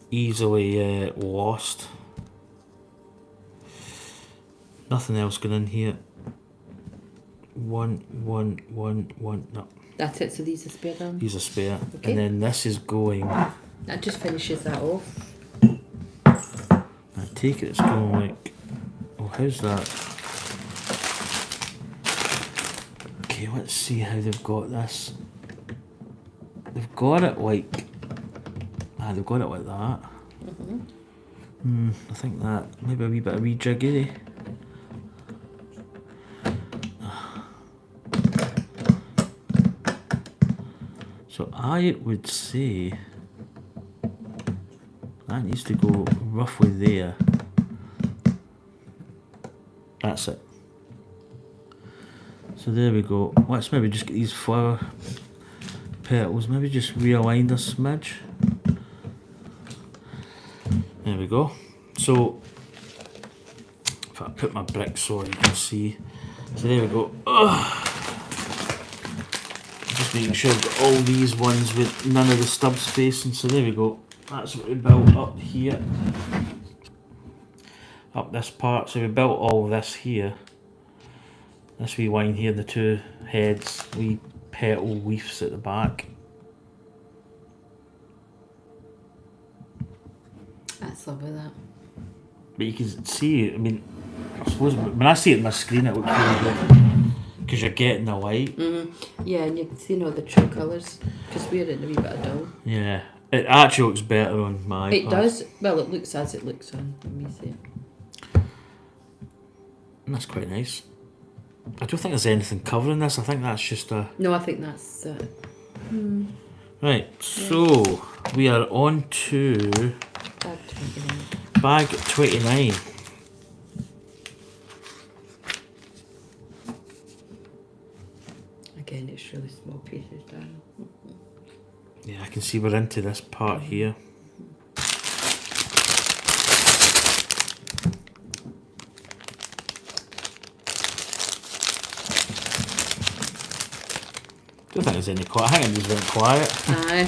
easily lost. Nothing else going in here. One. No, That's it, so these are spare then? these are spare. Okay. And then this is going. That just finishes that off. I take it it's going like. Oh, how's that? Okay, let's see how they've got this. They've got it like. They've got it like that. I think that maybe a wee bit of rejiggery. So I would say that needs to go roughly there. That's it. So there we go. Let's maybe just get these flower petals, maybe just realign a smidge. There we go. So if I put my brick so you can see. So there we go. Just making sure I've got all these ones with none of the stub spacing. So there we go. That's what we built up here. Up this part. So we built all this here. This wee line here, the two heads, wee petal leaves at the back. That's lovely, that. But you can see, I mean, I suppose when I see it on my screen it looks really good. Because you're getting the light. Yeah, and you can see all the true colours. Because we're in a wee bit of dull. Yeah. It actually looks better on my It iPad. does. Well, it looks as it looks on. Let me see. And that's quite nice. I don't think there's anything covering this. I think that's just a... No, I think that's... Right, so we are on to bag 29. bag 29. Again, it's really small pieces down. Yeah, I can see we're into this part here. Don't think there's any quiet. I think it just went quiet. Right.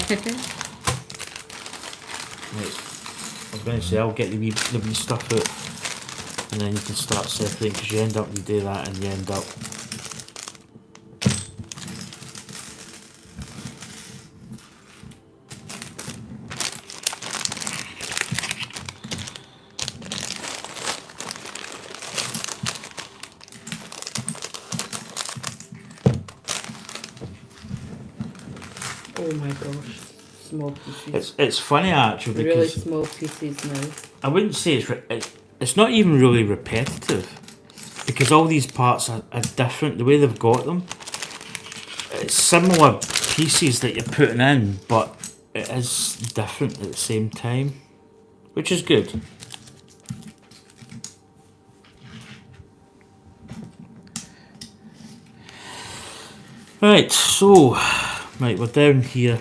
I was going to say I'll get the wee stuff out, and then you can start separating, because you end up, you do that and you end up. Oh my gosh. Small pieces. It's funny actually, Really because small pieces now. I wouldn't say it's not even really repetitive, because all these parts are different. The way they've got them, it's similar pieces that you're putting in, but it is different at the same time, which is good. Right, so we're down here.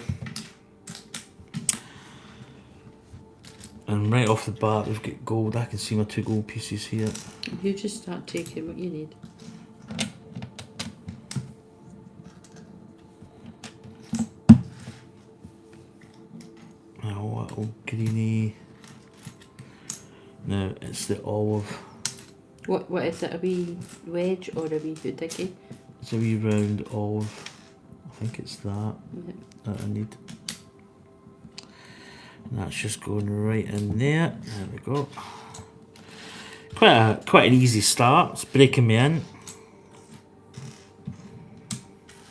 And right off the bat, we've got gold. I can see my 2 gold pieces here. You just start taking what you need. Now, a little greeny. No, it's the olive. What is it? A wee wedge or a wee hootiki? It's a wee round olive. I think it's that Yep. that I need. And that's just going right in there. There we go. Quite an easy start. It's breaking me in.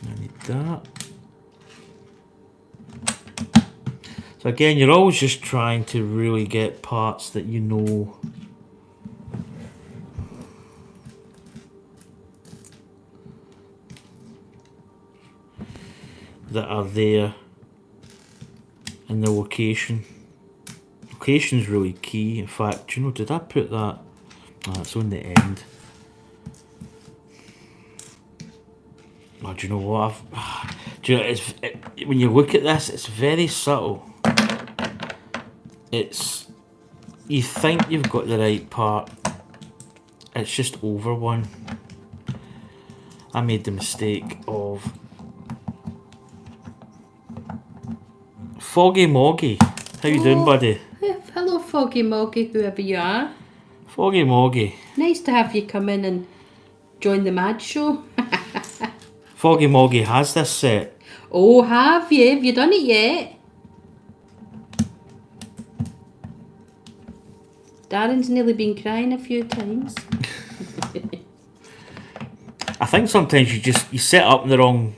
I need that. So again, you're always just trying to really get parts that you know that are there in the location. Location's really key. In fact, do you know, did I put that? Oh, it's on the end. Oh, do you know what? Do you know, when you look at this, it's very subtle. You think you've got the right part. It's just over one. I made the mistake of Foggy Moggy. How you doing, buddy? Hello, Foggy Moggy, whoever you are. Foggy Moggy. Nice to have you come in and join the Mad Show. Foggy Moggy has this set. Oh, have you? Have you done it yet? Darren's nearly been crying a few times. I think sometimes you set up in the wrong.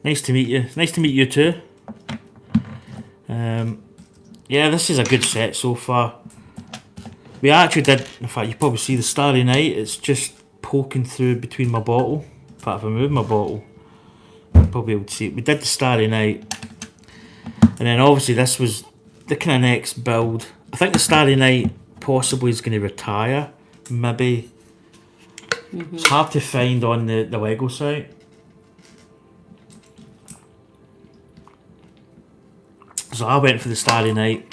Nice to meet you. Nice to meet you too. Yeah, this is a good set so far. We actually did. In fact, you probably see the Starry Night. It's just poking through between my bottle. In fact, if I move my bottle, you'll probably be able to see it. We did the Starry Night, and then obviously this was the kind of next build. I think the Starry Night possibly is going to retire. Maybe. It's hard to find on the Lego site. So I went for the Starry Night,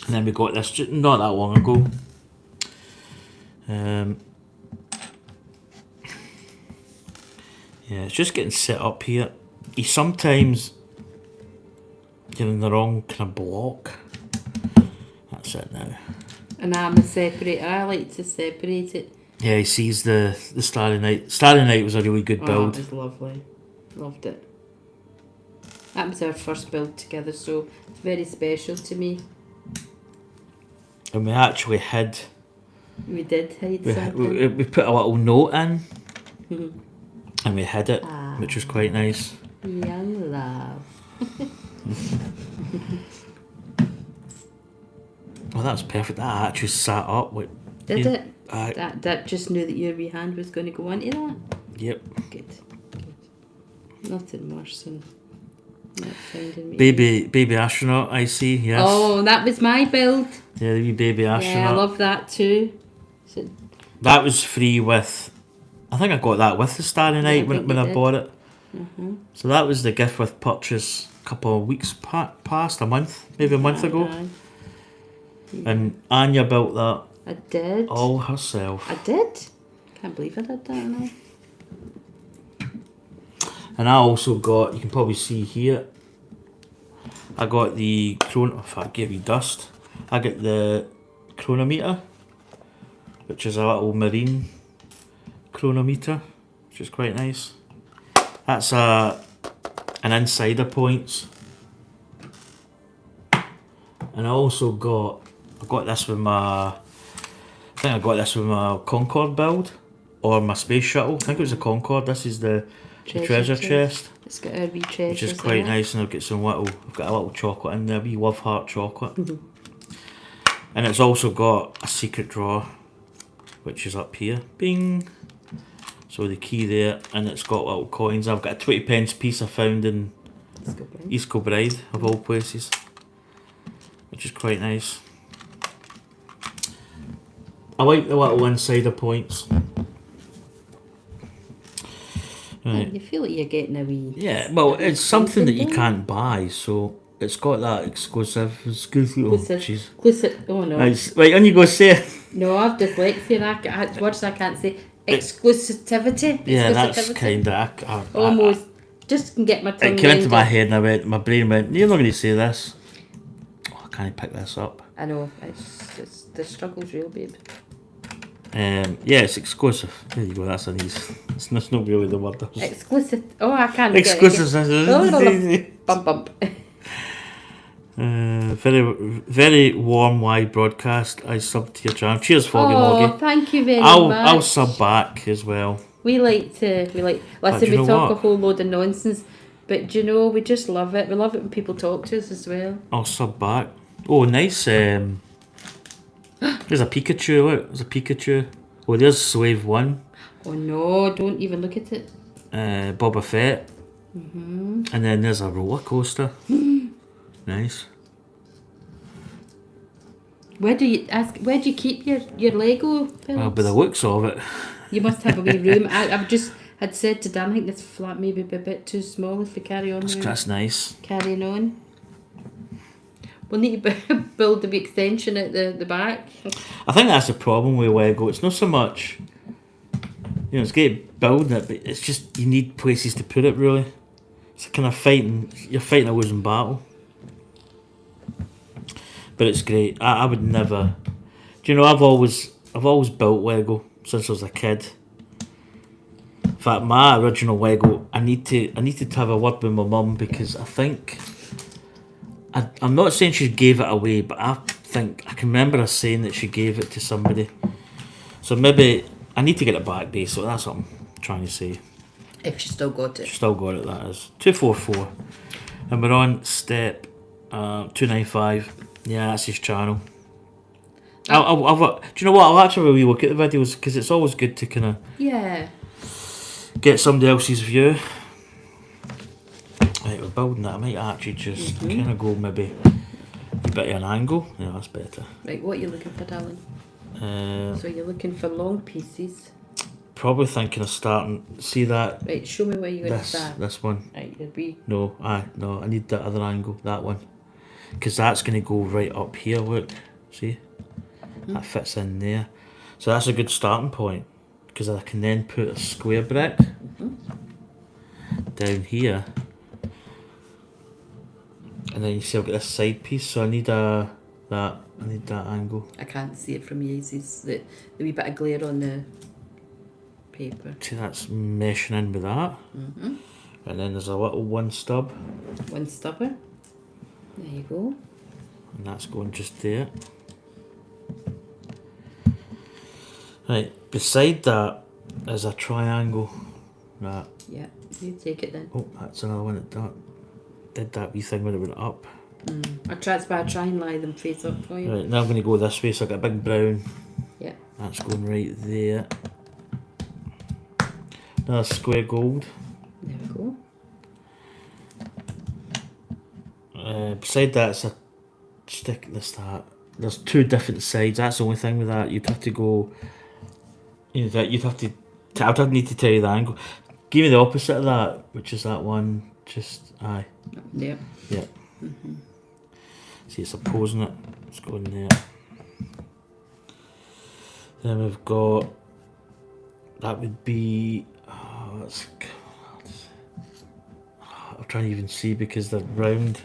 and then we got this just not that long ago. Yeah, it's just getting set up here. You sometimes you're in the wrong kind of block. That's it now. And I'm a separator. I like to separate it. Yeah, he sees the Starry Night. Starry Night was a really good Oh, build. it was lovely. Loved it. That was our first build together, so it's very special to me. And we actually hid. We did hide We something. put a little note in, and we hid it, Ah. which was quite nice. Young love. Well, that was perfect. That actually sat up. Like, Did you- it? That just knew that your wee hand was going to go into that? Yep. Good. Nothing worse than not finding me. Baby astronaut, I see, yes. Oh, that was my build. Yeah, the wee baby astronaut. Yeah, I love that too. So, That was free with. I think I got that with the Starry Night I when think you I did. bought it. So that was the gift with purchase a couple of weeks past, a month, maybe a month ago. aye. And Anya built that I did. all herself. I did. Can't believe I did that now. And I also got, you can probably see here, I got the if I give you dust, I get the chronometer, which is a little marine chronometer, which is quite nice. That's an insider points. And I also got this with my, I think I got this with my Concorde build, or my space shuttle. I think it was a Concorde. This is the treasure chest, It's got a wee treasure. which is quite nice, and I've got I've got a little chocolate in there, a wee love heart chocolate. And it's also got a secret drawer, which is up here. Bing! So the key there, and it's got little coins. I've got a 20 pence piece I found in East Kilbride, of all places, which is quite nice. I like the little insider points. Right. You feel like you're getting a wee. Yeah, well, it's something that you Something. can't buy, so It's got that exclusive. Oh, jeez. Oh no. Right, on you go, say it. No, I've dyslexia. Words I can't say. Exclusivity. Yeah, that's Exclusivity. kind of. Almost. Just can get my tongue It came into my around it. head and my brain went, you're not going to say this. Oh, I can't pick this up. I know. It's the struggle's real, babe. Yeah, it's exclusive. There you go, that's an easy. It's not really the word. Exclusive. Oh, I can't Exclusive. get it. Bump. Very, very warm, wide broadcast. I sub to your channel. Cheers, Foggy Oh, Moggy. thank you very I'll much. sub back as well. We like. do Listen, you we know talk what? a whole load of nonsense, but do you know, we just love it. We love it when people talk to us as well. I'll sub back. Oh, nice. There's a Pikachu. Look, there's a Pikachu. Oh, there's Slave 1. Oh no, don't even look at it. Boba Fett. And then there's a roller coaster. Nice. Where do you keep your Lego? Well, by the looks of it. You must have a wee room. I've just had said to Dan, I think this flat may be a bit too small if we carry on. That's nice. Carrying on. We'll need to build a wee extension at the back. I think that's the problem with Lego. It's not so much, it's great building it, but it's just you need places to put it. Really, it's kind of you're fighting a losing battle. But it's great. I would never. Do you know? I've always built Lego since I was a kid. In fact, my original Lego, I need to have a word with my mum because I think. I'm not saying she gave it away, but I think I can remember her saying that she gave it to somebody. So maybe I need to get it back, basically. That's what I'm trying to say. If she still got it. She still got it, that is. 244. And we're on step 295. Yeah, that's his channel. Do you know what? I'll actually have a wee look at the videos because it's always good to kind of get somebody else's view. Right, we're building that. I might actually just kind of go maybe a bit of an angle. Yeah, that's better. Right, what are you looking for, darling? So you're looking for long pieces. Probably thinking of starting. See that? Right, show me where you're going to start. This one. Right, you'll be. No, I need that other angle. That one, because that's going to go right up here. Look, see, that fits in there. So that's a good starting point because I can then put a square brick down here. And then you see I've got this side piece, so I need that angle. I can't see it from Yeezy's. The wee bit of glare on the paper. See, that's meshing in with that. And then there's a little one stub. One stubber. There you go. And that's going just there. Right, beside that is a triangle. That. Yeah, you take it then. Oh, that's another one that did that wee thing when it went up. I try and lie them face up for you. Right, now I'm going to go this way, so I've got a big brown. Yeah. That's going right there. Another square gold. There we go. Beside that, it's a stick. There's two different sides. That's the only thing with that. You'd have to go. I'd have need to tell you the angle. Give me the opposite of that, which is that one. Just aye. Yeah. Yeah. See, it's opposing it. It's going there. Then we've got. That would be. I'm trying to even see because they're round.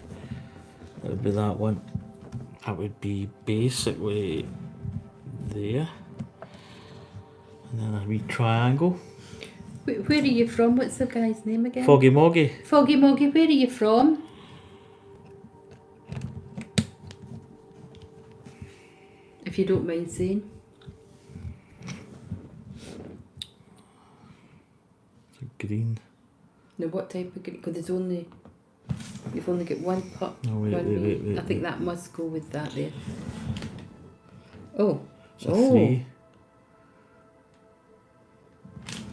That would be that one. That would be basically there. And then a wee triangle. Where are you from? What's the guy's name again? Foggy Moggy. Foggy Moggy, where are you from? If you don't mind saying. It's a green. No, what type of green? Because you've only got one pot. Oh, wait, I think that must go with that there. Oh. It's a 3.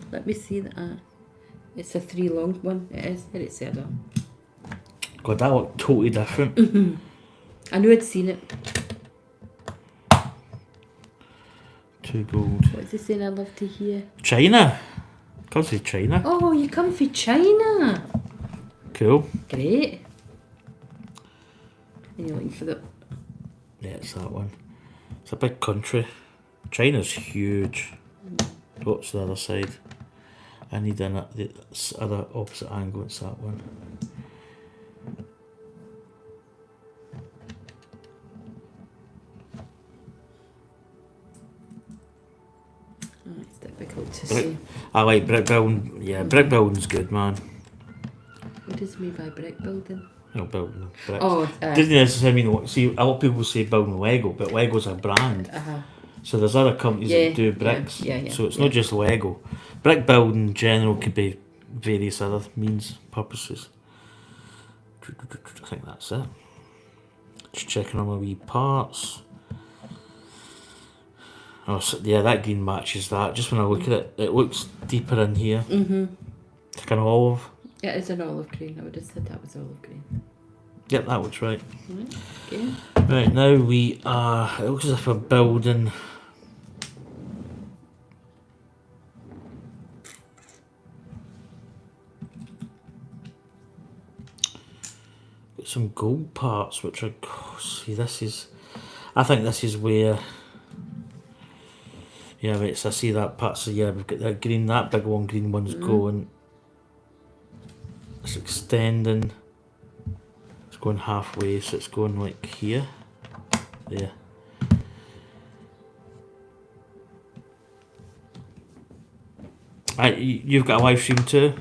Let me see that. It's a 3 long one. It is. Here it's there though. God, that looked totally different. I knew I'd seen it. 2 gold. What's he saying I love to hear? China. Comes from China. Oh, you come from China. Cool. Great. You're looking for the. Yeah, it's that one. It's a big country. China's huge. What's the other side? I need the other opposite angle. It's that one. Oh, it's difficult to Brick- see. I like brick building. Yeah, brick building's good, man. What does it mean by brick building? You know, building bricks. Oh, Doesn't necessarily mean. See, a lot of people say building Lego, but Lego's a brand. So there's other companies Yeah, that do bricks. yeah, So it's yeah. not just Lego. Brick building in general could be various other means, purposes. I think that's it. Just checking on my wee parts. Oh, so, yeah, that green matches that. Just when I look at it, it looks deeper in here. Mm-hmm. It's like an olive. It is an olive green. I would have said that was olive green. Yep, that looks right. Okay. Right, now we are, it looks as if we're building. Got some gold parts, which are, see, this is, I think this is where, yeah, right, so I see that part, so yeah, we've got that green, that big one, green one's going, it's extending, it's going halfway, so it's going like here, there. You've got a live stream too?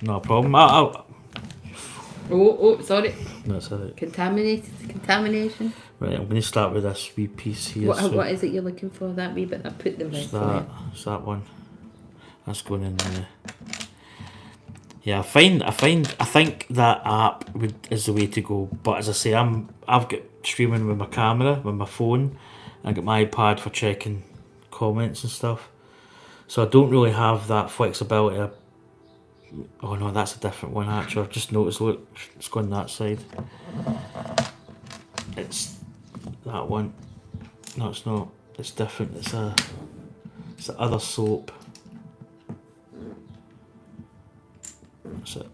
No problem. Oh, sorry. That's it. Contamination. Right, I'm going to start with this wee piece here. What is it you're looking for? That wee bit. I put them It's in. that. It's that one. That's going in there. Yeah, I think that app is the way to go. But as I say, I've got streaming with my camera, with my phone. I got my iPad for checking comments and stuff. So I don't really have that flexibility. Oh no, that's a different one actually. I've just noticed, look, it's going that side. It's that one. No, it's not. It's different. It's the other soap. That's it.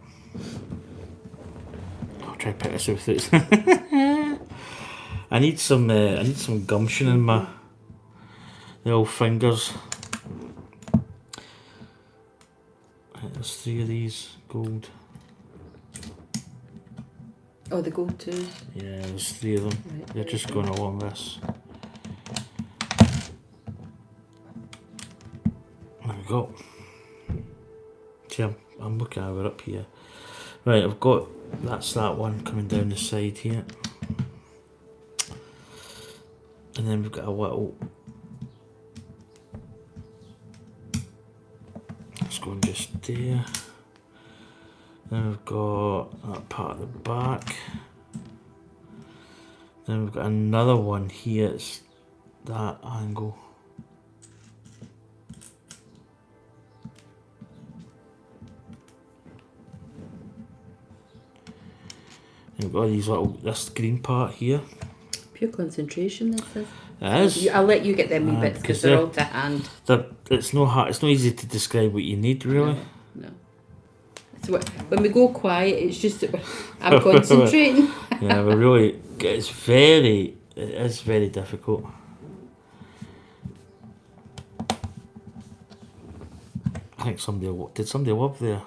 I'll try to pick this out through. I need some gumption in my old fingers. There's 3 of these gold. Oh, the gold too. Yeah, there's 3 of them. Right. They're just going along this. There we go. See, I'm looking at it up here. Right, I've got, that's that one coming down the side here. And then we've got a little, it's going just there. Then we've got that part at the back. Then we've got another one here, it's that angle. And we've got these little, this green part here. Pure concentration. This is. It is. I'll let you get them wee bits because because they're all to hand. It's no hard. It's not easy to describe what you need, really. No. So when we go quiet, it's just that I'm concentrating. Yeah, we really. It is very difficult. I think did somebody love there?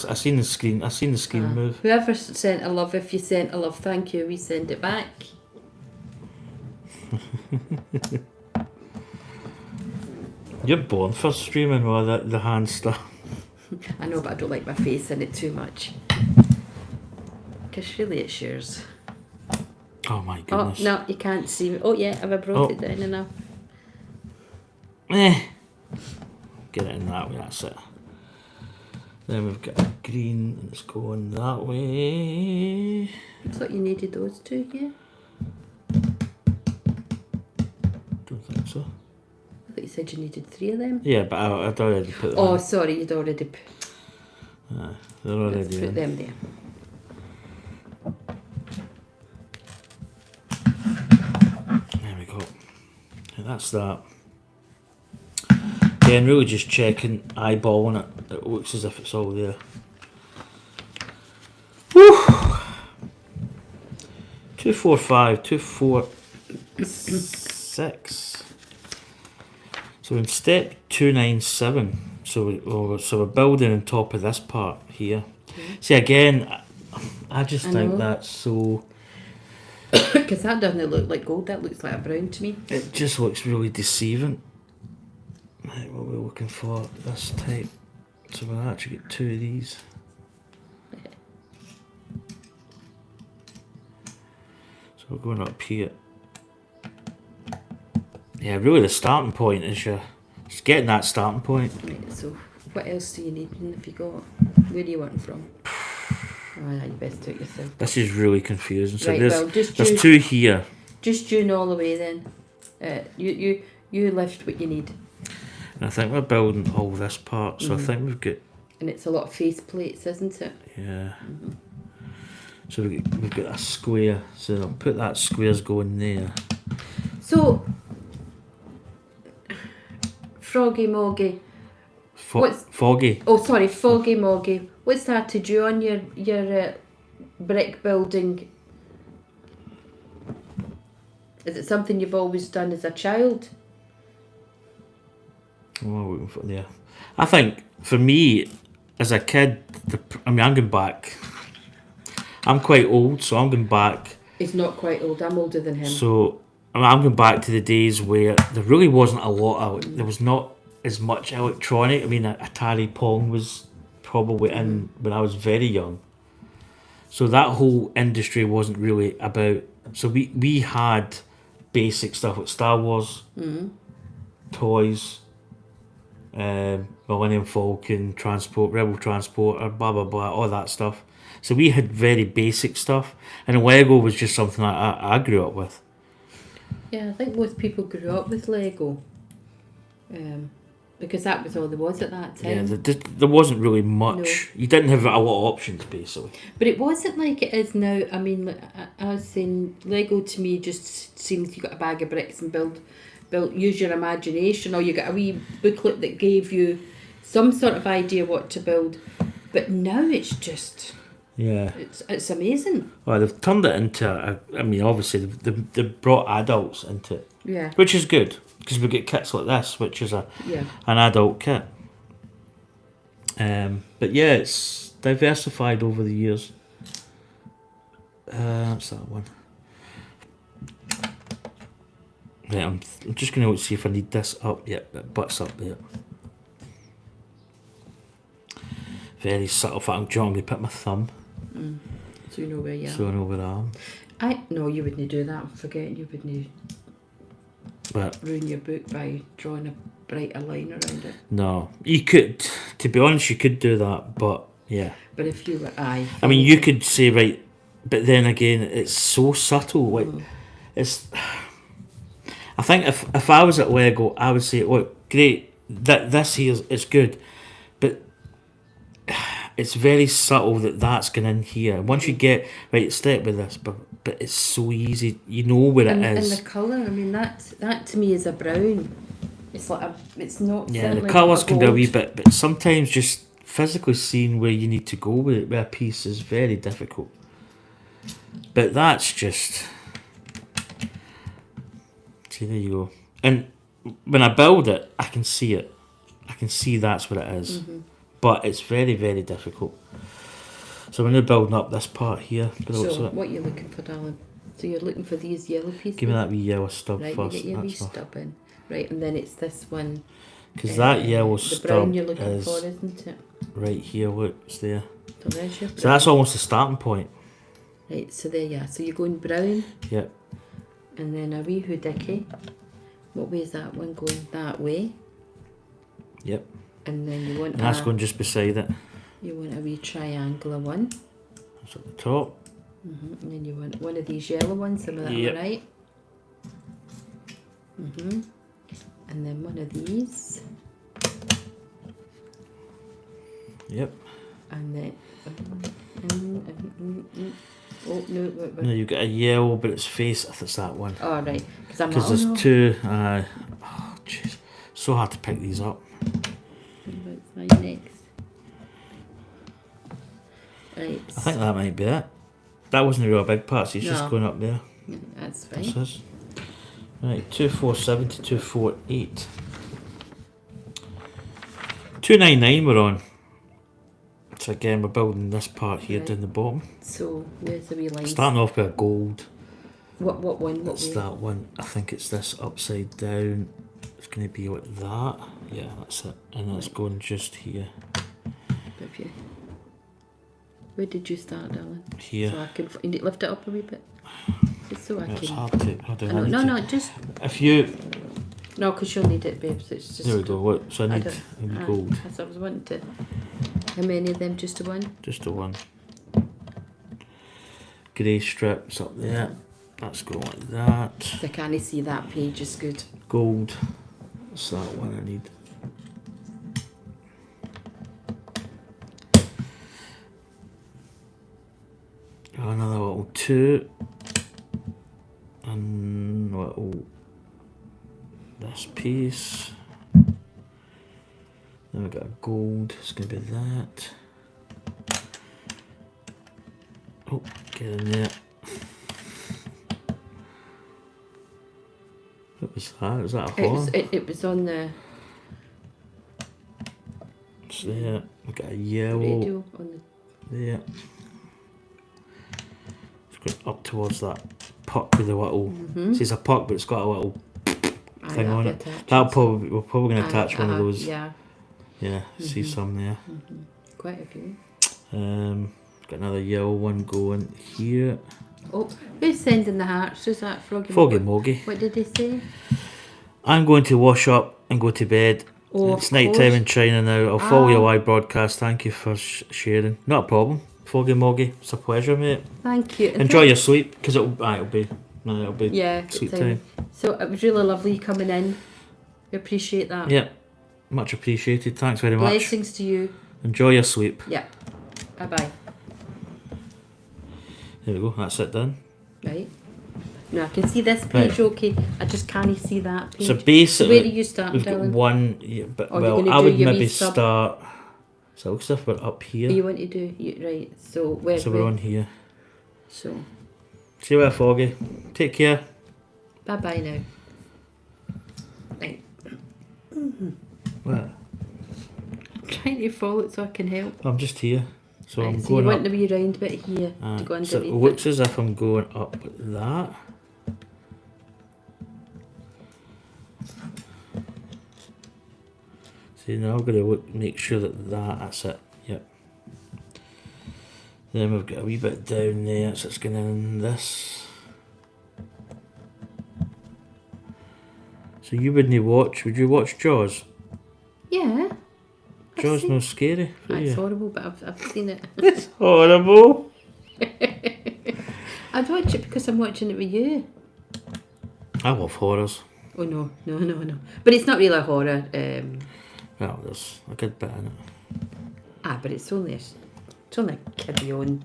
I seen the screen. I seen the screen move. Whoever sent a love, if you sent a love, thank you. We send it back. You're born for streaming with the hand stuff. I know, but I don't like my face in it too much. Because really it's yours. Oh my goodness. Oh, no, you can't see me. Oh, yeah, have I brought Oh. it down enough? Get it in that way, that's it. Then we've got a green and it's going that way. I thought you needed those two here. Don't think so. I thought you said you needed 3 of them. Yeah, but I'd already put them Oh, in. sorry, you'd already They're already let's put in. them there. There we go. Yeah, that's that. Yeah, and really just checking, eyeballing it. It looks as if it's all there. Woo! 245, 246. So in step 297, so we're building on top of this part here. See again, I just I think know. that's so. Because that doesn't look like gold, that looks like a brown to me. It just looks really deceiving. Right, what we're looking for this type. So we'll actually get 2 of these. So we're going up here. Yeah, really the starting point is just getting that starting point. Right, so what else do you need and have you got? Where do you want them from? Oh, you best do it yourself. This is really confusing. So Right, there's, well, just there's use- 2 here. Just tune all the way then. You lift what you need. And I think we're building all this part. So I think we've got, And it's a lot of face plates, isn't it? yeah. So we've got a square. So I'll put that squares going there. So, Froggy Moggy. What's- Foggy. Oh, sorry, Foggy Moggy. What's that to do on your brick building? Is it something you've always done as a child? Oh, yeah. I think for me, as a kid, I'm going back. I'm quite old, so I'm going back. He's not quite old. I'm older than him. So I'm going back to the days where there really wasn't a lot of. There was not as much electronic. I mean, Atari Pong was probably in when I was very young. So that whole industry wasn't really about. So we had basic stuff like Star Wars, toys, Millennium Falcon, Rebel Transporter, blah blah blah, all that stuff. So we had very basic stuff, and Lego was just something I grew up with. Yeah, I think most people grew up with Lego. Because that was all there was at that time. Yeah, there wasn't really much. You didn't have a lot of options, basically. But it wasn't like it is now. I mean, I was saying Lego to me just seems you got a bag of bricks and build, use your imagination, or you got a wee booklet that gave you some sort of idea what to build. But now it's just, Yeah. it's amazing. Well, they've turned it into. I mean, obviously they've brought adults into it, Yeah. which is good because we get kits like this, which is an Yeah. adult kit. But yeah, it's diversified over the years. That's that one. Right, I'm just going to see if I need this up. Yep, it butts up there. Very subtle. I'm going to put my thumb So you know where you are. so I know where I am. No, you wouldn't do that. I'm forgetting you wouldn't But ruin your book by drawing a brighter line around it. no, you could. To be honest, you could do that. But yeah, But if you were, I mean, you could say right, but then again, it's so subtle. Like it's. I think if I was at Lego, I would say, look, great, this here is good, but it's very subtle that's going in here. Once you get right, step with this, but it's so easy. You know where it and is. the colour, I mean, that to me is a brown. It's like it's not. Yeah, the certainly colours not can be a gold. wee bit, but sometimes just physically seeing where you need to go with a piece is very difficult. But that's just. See, there you go. And when I build it, I can see it. I can see that's what it is. But it's very, very difficult. So when you're building up this part here, So what are you looking for, darling? So you're looking for these yellow pieces. give me that wee yellow stub Right, first. you get your wee That's all. stub in. Right, and then it's this one. Because that yellow The brown stub you're looking is for, isn't it? right here. Look, it's there. So there's your brown. So that's almost the starting point. Right, so there you are. So you're going brown, Yep. and then a wee hoodie. What way is that one going? That way. Yep. And then you want And that's going just beside it. you want a wee triangular one. That's at the top. And then you want one of these yellow ones, am I that Yep. right? And then one of these. Yep. And then oh no, wait. Now you get a yellow, but it's face. I think it's that one. Oh right, because I'm Because not. there's two. Oh jeez, so hard to pick these up. What's my next? Right. I think that might be it. that wasn't a real big part, so it's No. just going up there. That's What's fine. this? Right, 247 to 248. 299 we're on. So again, we're building this part here Right. down the bottom. So where's the wee lines? Starting off with a gold. What one? What It's way? that one. I think it's this upside down. It's going to be like that. Yeah, that's it. And that's going just here. If you- Where did you start, darling? Here. So I can. You need to lift it up a wee bit. Just so I It's can. hard to. Hold on, I need No, to- no, just If you. no, because you'll need it, babes. It's just. There we go. What? So I need don't- gold. That's what I was wanting to. How many of them? Just the one. Just the one. Grey strips up there. That's going like that. I can't see that page is good. Gold. That's that one I need. Another little 2. And little this piece. Then we've got a gold. It's going to be that. Oh, get in there. What was that? Was that a horn? It was on the It's there. We've got a yellow radio on the. there. It's going up towards that puck with the little. See, it's a puck, but it's got a little thing on it. That'll probably we're probably going to attach one of those. Yeah, Yeah, see some there. quite a few. Got another yellow one going here. Oh, who's sending the hearts? Who's that? Froggy Foggy Moggy? Moggy. What did they say? I'm going to wash up and go to bed. Oh, It's of night time course. in China now. I'll follow your live broadcast. Thank you for sharing. Not a problem. Foggy Moggy. It's a pleasure, mate. Thank you. Enjoy your sleep, because it'll be Yeah, sleep it's, time. So it was really lovely coming in. We appreciate that. Yeah, much appreciated. Thanks very much. Blessings to you. Enjoy your sleep. Yeah. Bye bye. There we go. That's it done. Right. No, I can see this page okay. I just can't see that page. So basically, where are you starting, we've got darling? one. Yeah, but Or you're well, gonna I do would your maybe wee sub? start. So stuff, but up here. You want to do right. So where? So we're on here. So See you later, Foggy. Take care. bye bye now. Right. What? I'm trying to follow it so I can help. I'm just here. So Right, I'm so you going want up. the wee round bit here to go So it underneath looks it. as if I'm going up like that. See, now I've got to make sure that's it. Yep. Then we've got a wee bit down there, so it's going in this. So you wouldn't watch? Would you watch Jaws? Yeah. I've Jaws seen- no scary for It's you. horrible, but I've seen it. It's horrible. I'd watch it because I'm watching it with you. I love horrors. Oh no. But it's not really a horror. Well, there's a good bit in it. But it's only a kiddie on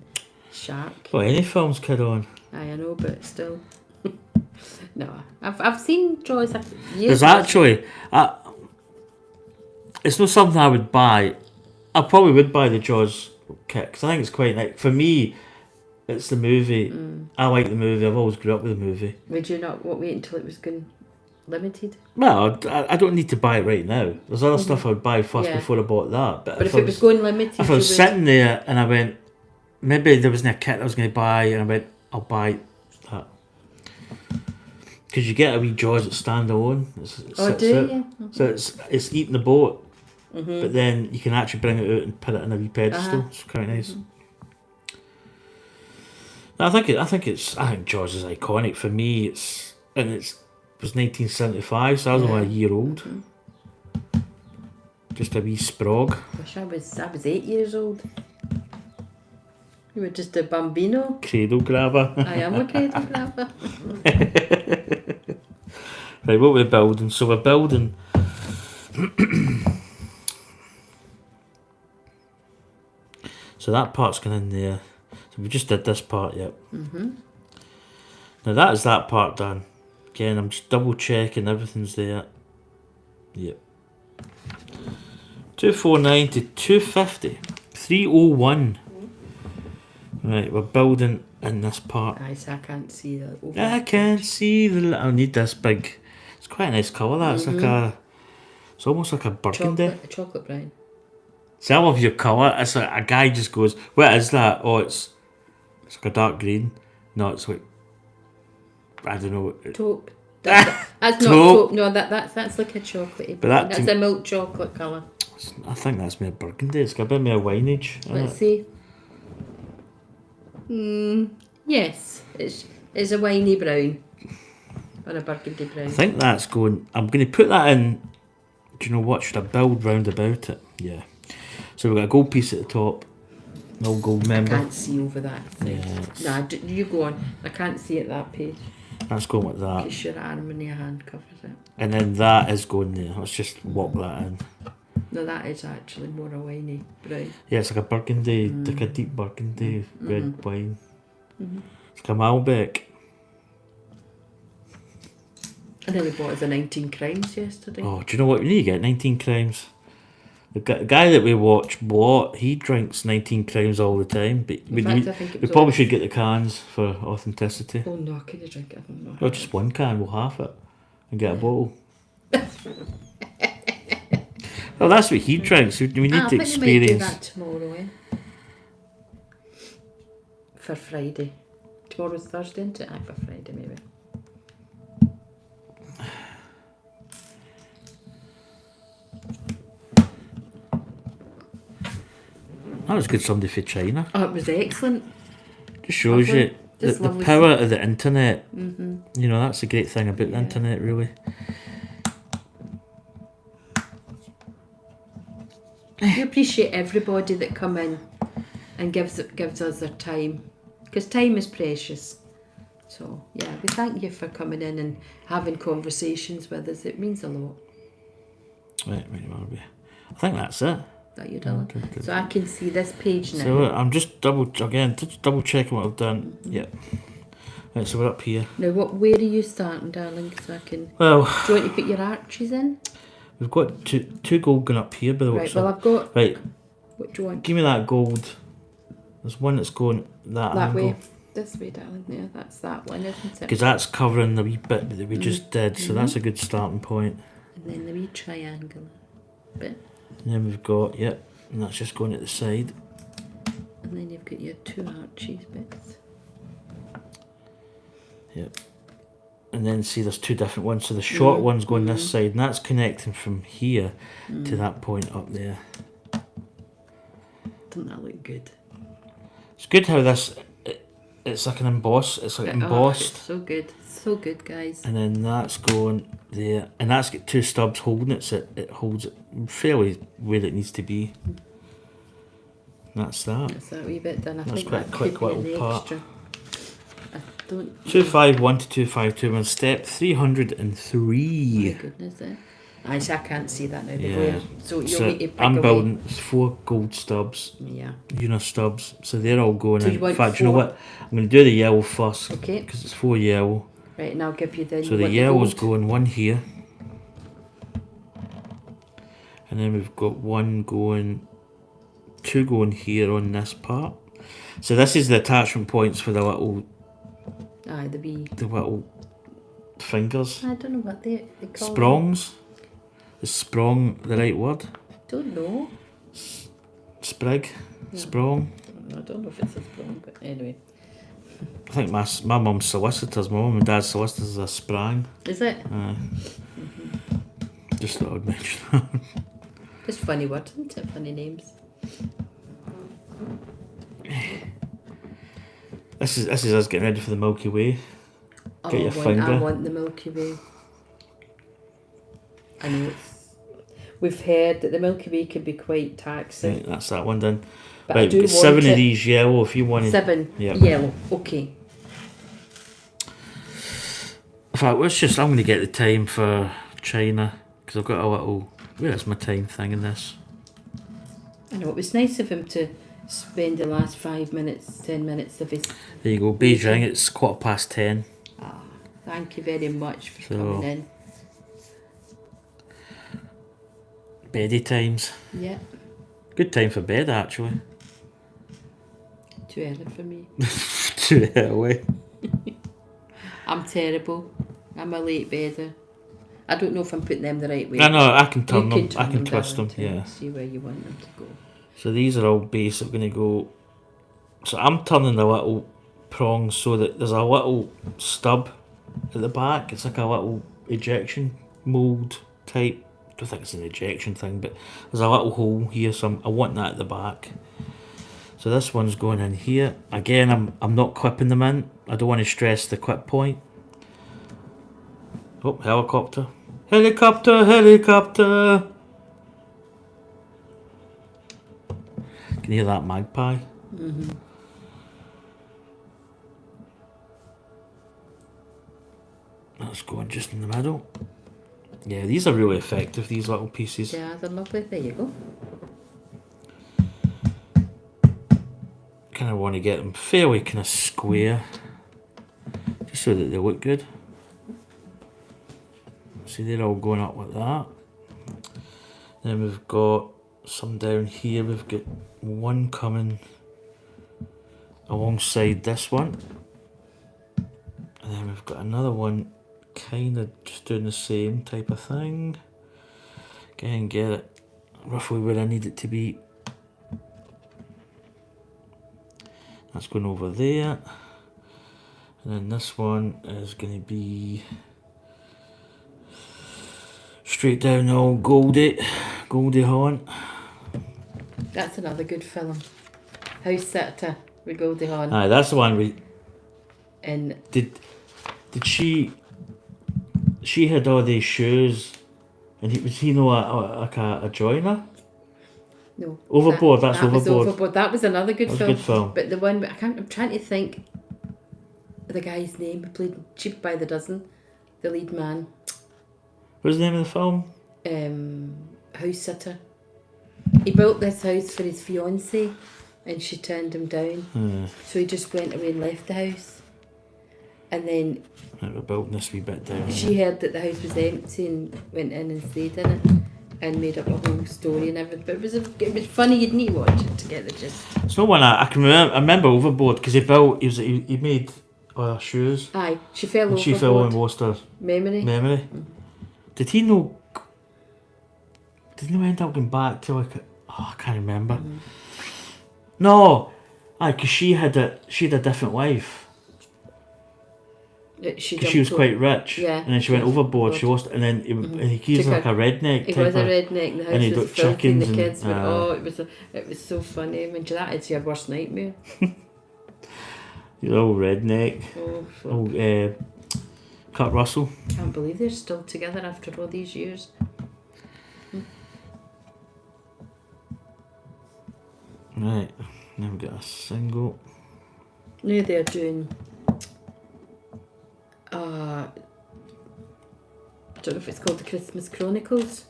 shark. Well, any film's kid on. I know, but still. No, I've seen Jaws There's years. actually, it's not something I would buy. I probably would buy the Jaws kit because I think it's quite nice. For me, it's the movie. I like the movie. I've always grew up with the movie. Would you not wait until it was going limited? Well, I don't need to buy it right now. There's other stuff I would buy first Yeah. before I bought that. But if it was going limited, if I was sitting there and I went, maybe there wasn't a kit I was going to buy, and I went, I'll buy that. Because you get a wee Jaws that's standalone. Oh, do you? So it's eating the boat, but then you can actually bring it out and put it in a wee pedestal. It's quite nice. No, I think Jaws is iconic for me. It was 1975, so I was only a year old. Just a wee sprog. Wish I was 8 years old. You were just a bambino. Cradle grabber. I am a cradle grabber. Right, what we're building? So we're building. So that part's going in there. So we just did this part, yep. Now that is that part done. Again, I'm just double checking everything's there. Yep. 249 to 250. 301. Right, we're building in this part. Aye, so I can't see that. Over I that can't page. see the. I need this big. It's quite a nice colour. That it's like a. It's almost like a burgundy. Chocolate brown. See, I love your colour. It's like a guy just goes, "What is that?" Oh, it's like a dark green. No, it's like I don't know. Taupe. That's not Taupe. taupe. No, that's like a chocolatey. But that that's to- a milk chocolate colour. I think that's more burgundy. It's got a bit more wineage. in Let's it. see. Yes, it's a winey brown. Or a burgundy brown. I think that's going. I'm going to put that in. Do you know what? Should I build round about it? Yeah. So we've got a gold piece at the top. No gold member. Can't see over that thing. Yes. Nah, you go on. I can't see at that page. That's going like that. It's your arm and your hand covers it. And then that is going there. Let's just walk that in. No, that is actually more a winey brown. Yeah, it's like a burgundy, like a deep burgundy red wine. It's like a Malbec. I nearly bought us a 19 Crimes yesterday. Oh, do you know what? We need to get 19 Crimes. The guy that we watch, he drinks 19 Crimes all the time. But In fact, I think it we was probably all- should get the cans for authenticity. Oh no, can you drink it? I don't know. Or just one can, we'll half it and get a bottle. Well, that's what he drinks. We need I to think we might do experience. that tomorrow, For Friday. Tomorrow's Thursday, isn't it? Aye, for Friday maybe. That was good. Somebody for China. Oh, it was excellent. Just shows Lovely. you Just the lovely power of the internet. You know, that's a great thing about the internet, really. We appreciate everybody that come in and gives us their time, because time is precious. So yeah, we thank you for coming in and having conversations with us. It means a lot. Right, where are we? I think that's it. That you done. good. So I can see this page now. So I'm just double checking what I've done. Yep. Right, so we're up here. Now, where are you starting, darling? So I can. Well, Do you want to put your arches in? we've got two gold going up here by the Right. looks Well, of. I've got. Right, What do you want? give me that gold. There's one that's going that That angle. way. This way, darling. Yeah, that's that one, isn't it? Because that's covering the wee bit that we just did, so that's a good starting point. And then the wee triangle bit, And then we've got, and that's just going at the side. and then you've got your two arches bits. Yep. And then see there's two different ones. So the short one's going this side, and that's connecting from here to that point up there. Doesn't that look good? It's good how it's like an it's like Oh, embossed. it's so good. So good, guys. And then that's going there. And that's got two stubs holding it, so it holds it fairly where it needs to be. And that's that. That's that wee bit done. I That's think quite a that quick could be little an part. extra. I don't. 251 to 252, step My 303. goodness, eh? Actually, I can't see that now. The Yeah. glare. So you'll So need to pick I'm away. building 4 gold stubs, Yeah. stubs, so they're all going So in. you want In fact, you know 4? what? I'm going to do the yellow first. Okay. Because it's 4 yellow. Right, and I'll give you the. So you the want yellow's gold? going one here. And then we've got two going here on this part. So this is the attachment points for the little Aye, the wee. fingers. I don't know what they call them. Sprongs. Is sprong the right word? Don't know. Sprig? Sprong? I don't know if it's a sprung, but anyway. I think my mum's solicitors, my mum and dad's solicitors is a sprang. Is it? Just thought I'd mention that. Just funny words, isn't it? Funny names. This is us getting ready for the Milky Way. Oh, Get your I finger. want the Milky Way. I know we've heard that the Milky Way can be quite taxing. Right, that's that one done. But I Right, do we've got want 7 it. of these yellow if you want to. 7 Yep. yellow. Okay. In fact, I'm going to get the time for China because I've got a little. Where's my time thing in this? I know it was nice of him to spend the last 5 minutes, 10 minutes of his. There you go, Beijing. It's 10:15. Ah, thank you very much for So- coming in. Beddy times. Yeah. Good time for bed actually. Too early for me. Too early. I'm terrible. I'm a late bedder. I don't know if I'm putting them the right way. I know, I can turn You them, turn I can twist down them, to yeah. See where you want them to go. So these are all base. I'm going to go. So I'm turning the little prongs so that there's a little stub at the back. It's like a little ejection mould type. I don't think it's an ejection thing, but there's a little hole here, so I want that at the back. So this one's going in here. Again, I'm not clipping them in. I don't want to stress the clip point. Oh, helicopter. Helicopter, helicopter. Can you hear that magpie? Mm-hmm. That's going just in the middle. Yeah, these are really effective, these little pieces. Yeah, they're lovely. There you go. Kind of want to get them fairly kind of square, just so that they look good. See, they're all going up like that. Then we've got some down here. We've got one coming alongside this one. And then we've got another one kind of just doing the same type of thing. Again, get it roughly where I need it to be. That's going over there. And then this one is going to be straight down the old Goldie Hawn. That's another good film. House Sitter with Goldie Hawn. Aye, that's the one we And did she had all these shoes, and was he no like a joiner? no. Overboard, that's that was Overboard. Overboard. That was another good That was a film. good film. But the one I'm trying to think the guy's name who played Cheap by the Dozen, the lead man. What's the name of the film? House Sitter. He built this house for his fiancée and she turned him down. So he just went away and left the house. And then Right, we're building this wee bit down. she heard that the house was empty and went in and stayed in it and made up a whole story and everything. But it was funny. You'd need to watch it to get the gist. It's not one I can remember. I remember Overboard because he made shoes. Aye, she fell And overboard. she fell and lost her Memory. memory. Did he know? Didn't he end up going back to like? I can't remember. No, because she had a different life. She Because she was jumped quite rich. Yeah. And then she went overboard. She lost, and then he was Took like a redneck. He type was a of- redneck. The and he house was got filthy. And the chickens kids and, went, it was so funny. I mean, that is your worst nightmare. You know, redneck. Oh, fuck. Oh, Kurt Russell. Can't believe they're still together after all these years. Right. Then we got a single. Now they're doing. I don't know if it's called the Christmas Chronicles.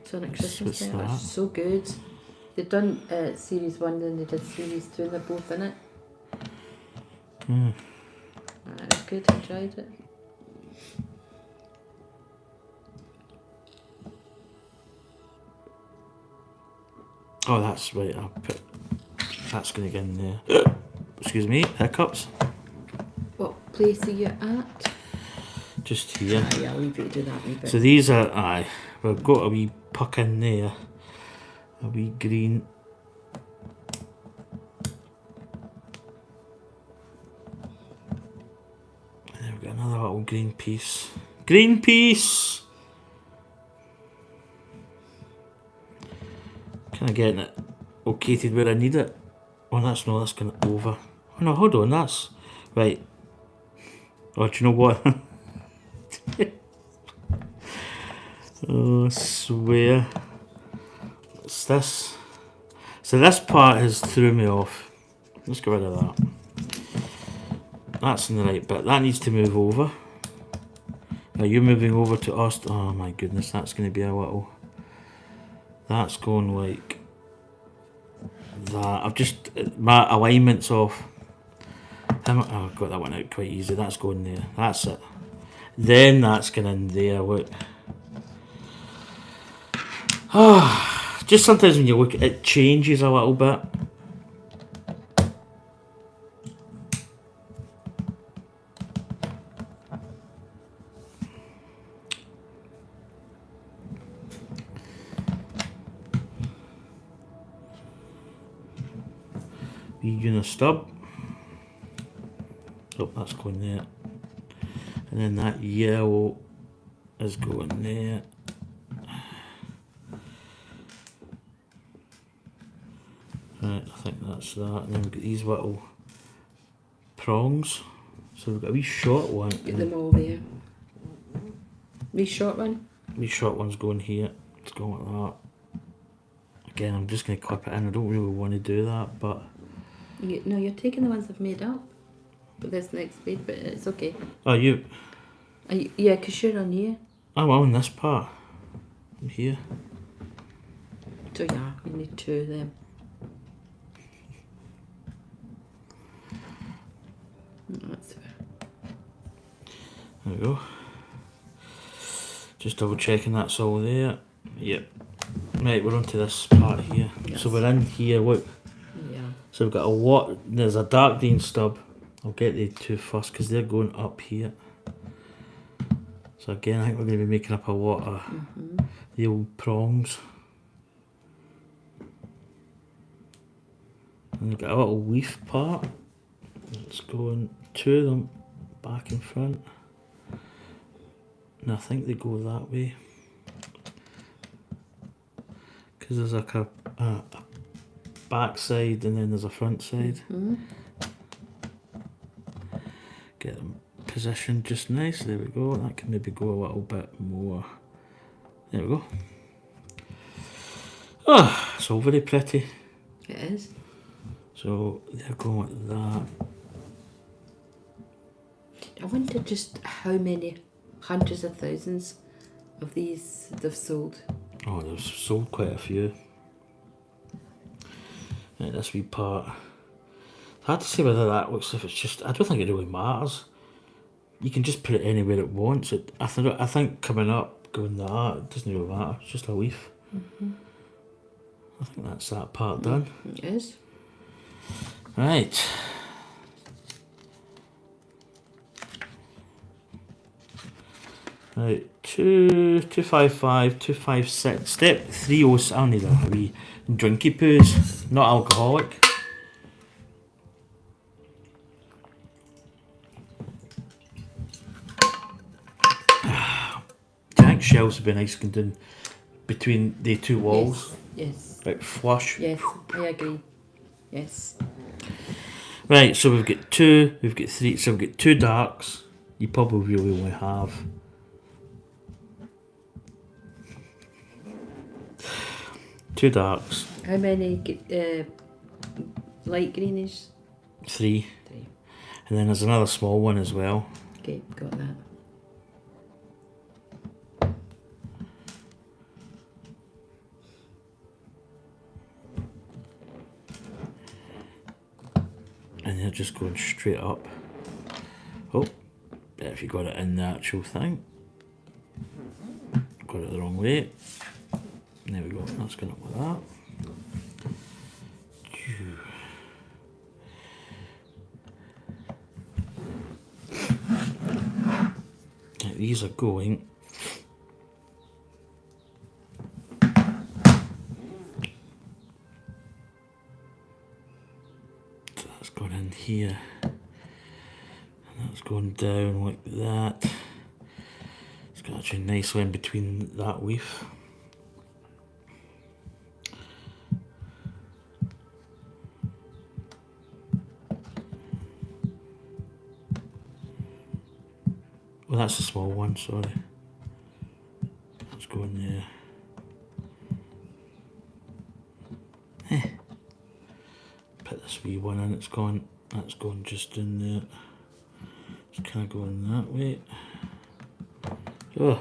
It's on at Christmas What's time. that? It's so good. They've done series 1 and they did series 2 and they're both in it. It's good. I enjoyed it. Oh, that's right. That's going to get in there. Excuse me, hiccups. What place are you at? Just here. Aye, I'll leave you to do that wee bit. So these are, we've got a wee puck in there. A wee green. And then we've got another little green piece. Green piece! Kind of getting it located where I need it. Oh, that's going over. Oh no, hold on, that's... Right. Oh, do you know what? Oh, I swear. It's this. So this part has threw me off. Let's get rid of that. That's in the right bit. That needs to move over. Are you moving over to us? Oh my goodness, that's going to be a little... That's going like that. I've just... My alignment's off. Oh, I've got that one out quite easy. That's going there. That's it. Then that's going in there. Look. Just sometimes when you look, it changes a little bit. wee unit stub. Oh, that's going there. And then that yellow is going there. Right, I think that's that. And then we've got these little prongs. So we've got a wee short one. Get them all there. Wee short one. Wee short one's going here. It's going like that. Again, I'm just going to clip it in. I don't really want to do that, but... No, you're taking the ones I've made up. But this next bit, but it's okay. Oh, you... Yeah, because you're on here. I'm on this part. I'm here. So yeah, you need two of them. That's fair. There we go. Just double checking that's all there. Yep. Right, we're onto this part here. Yes. So we're in here, look. Yeah. So we've got a what? There's a dark green stub. I'll get the two first because they're going up here. So again, I think we're going to be making up a lot of the old prongs. And we've got a little leaf part. It's going two of them back and front. And I think they go that way. Because there's like a back side and then there's a front side. Get them positioned just nice. There we go. That can maybe go a little bit more. There we go. Oh, it's all very pretty. It is. So they're going like that. I wonder just how many hundreds of thousands of these they've sold. Oh, they've sold quite a few. Right, this wee part. It's hard to say whether that looks if it's just. I don't think it really matters. You can just put it anywhere it wants. I think coming up, going that, it doesn't really matter. It's just a leaf. I think that's that part done. It is. Right. Right, 255, 256. Step 3, I'll need a wee drinky poos, not alcoholic. Tank shelves would be nice going down between the two walls. Yes. Like flush. Yes, I agree. Yes. Right, so we've got two, we've got three, so we've got two darks. You probably really only have two darks. How many light greenish? Three. 3. And then there's another small one as well. Okay, got that. And they're just going straight up. Oh, if you got it in the actual thing. Got it the wrong way. There we go, that's going up like that. Now, these are going. So that's going in here. And that's going down like that. It's got actually nicely in between that leaf. Well, that's a small one, sorry. Let's go in there. Put this wee one in, that's going just in there. It's kind of going that way. Oh.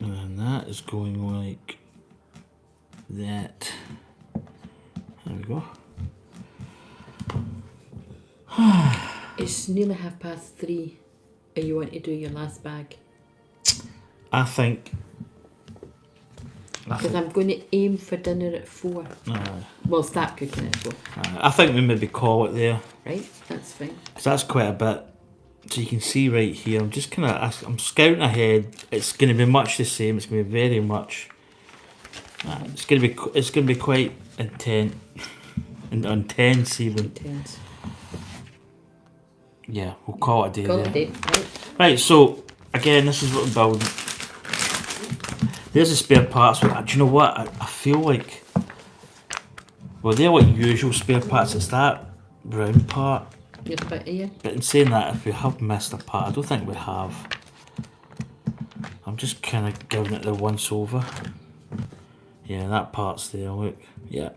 And then that is going like that. There we go. It's nearly 3:30. And you want to do your last bag? I think. Because I'm going to aim for dinner at 4. Well, start cooking at 4. I think we maybe call it there. Right, that's fine. Because that's quite a bit. So you can see right here, I'm just I'm scouting ahead. It's going to be much the same. It's going to be very much It's gonna be quite intense and intense even. Intense. Yeah, we'll call it a day Call there. it a day. Right. Right, so again, this is what we're building. There's the spare parts. Do you know what? I feel like, well, they're like usual spare parts. It's that round part. Just about here. But in saying that, if we have missed a part, I don't think we have. I'm just kind of giving it the once over. Yeah, that part's there. Look, yeah.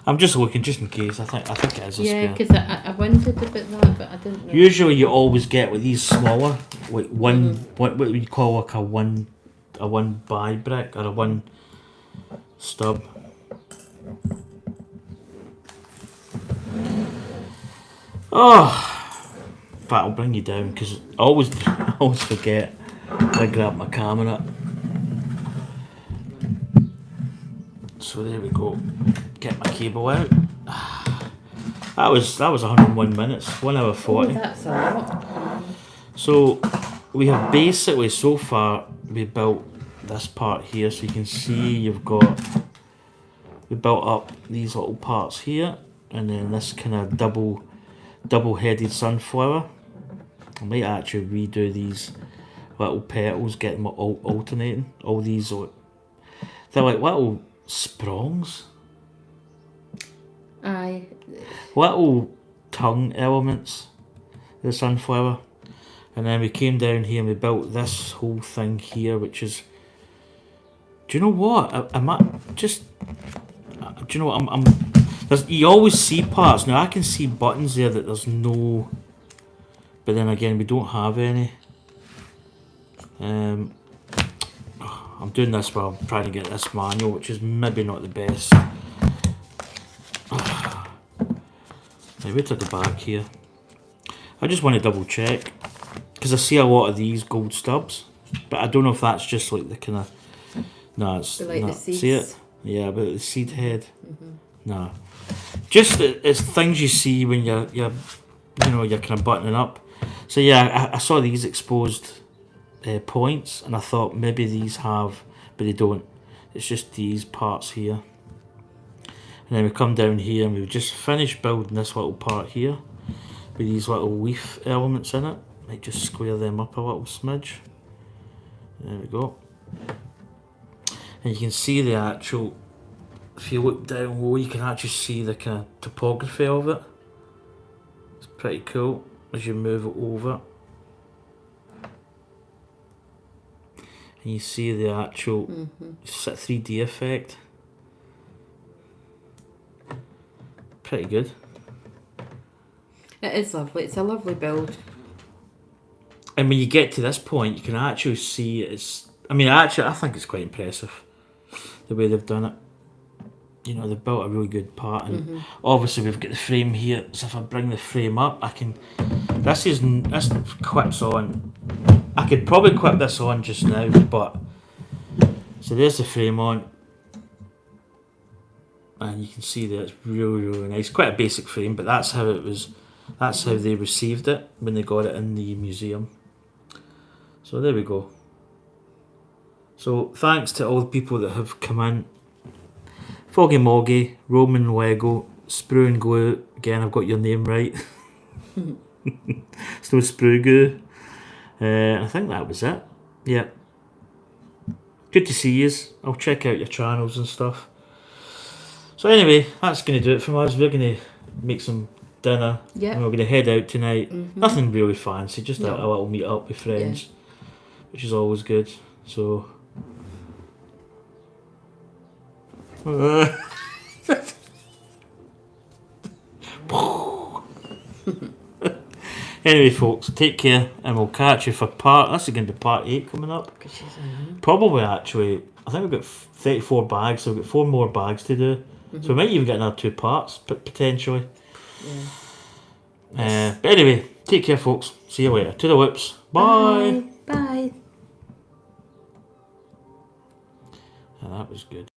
I'm just looking just in case. I think it is a Yeah, spare. because I wondered about that, but I didn't know. Usually, you always get with these smaller, like one. What would you call like a one by brick or a one stub. Oh, but I'll bring you down because I always forget. I grab my camera. So there we go. Get my cable out. That was 101 minutes, 1 hour 40. Oh, that's a lot. So we have basically so far we built this part here, so you can see we built up these little parts here, and then this kind of double-headed sunflower. I might actually redo these little petals, get them alternating. All these, they're like little sprongs, Aye. little tongue elements, the sunflower. And then we came down here and we built this whole thing here, which is, do you know what? Do you know what? You always see parts. Now I can see buttons there that there's no, but then again we don't have any. I'm doing this while I'm trying to get this manual, which is maybe not the best. Now wait till the back here. I just want to double check because I see a lot of these gold stubs, but I don't know if that's just like the kind of. No, it's Like no, the seeds. see it? Yeah, but the seed head. No, just it's things you see when you're kind of buttoning up. So yeah, I saw these exposed points, and I thought maybe these have, but they don't. It's just these parts here. And then we come down here, and we've just finished building this little part here with these little leaf elements in it. Might just square them up a little smidge. There we go. And you can see the actual, if you look down low, you can actually see the kind of topography of it. It's pretty cool as you move it over. And you see the actual 3D effect. Pretty good. It is lovely. It's a lovely build. And when you get to this point, you can actually see it's. I think it's quite impressive the way they've done it. You know, they've built a really good part, and obviously we've got the frame here. So if I bring the frame up, I can. This clips on. I could probably clip this on just now, but so there's the frame on, and you can see that it's really nice. Quite a basic frame, but that's how it was. That's how they received it when they got it in the museum. So there we go. So thanks to all the people that have come in. Foggy Moggy, Roman Lego, Sprue and Glue. Again, I've got your name right. Still Sprue Goo. I think that was it. Yeah. Good to see yous. I'll check out your channels and stuff. So anyway, that's going to do it from us. We're going to make some dinner. Yeah. And we're going to head out tonight. Nothing really fancy, just a No. little meet up with friends, which is always good. So. Anyway, folks, take care, and we'll catch you for this is going to be part 8 coming up. Probably, actually, I think we've got 34 bags, so we've got 4 more bags to do. So we might even get another 2 parts, potentially. Yeah. But anyway, take care, folks. See you later. To the whips. Bye. Bye. Yeah, that was good.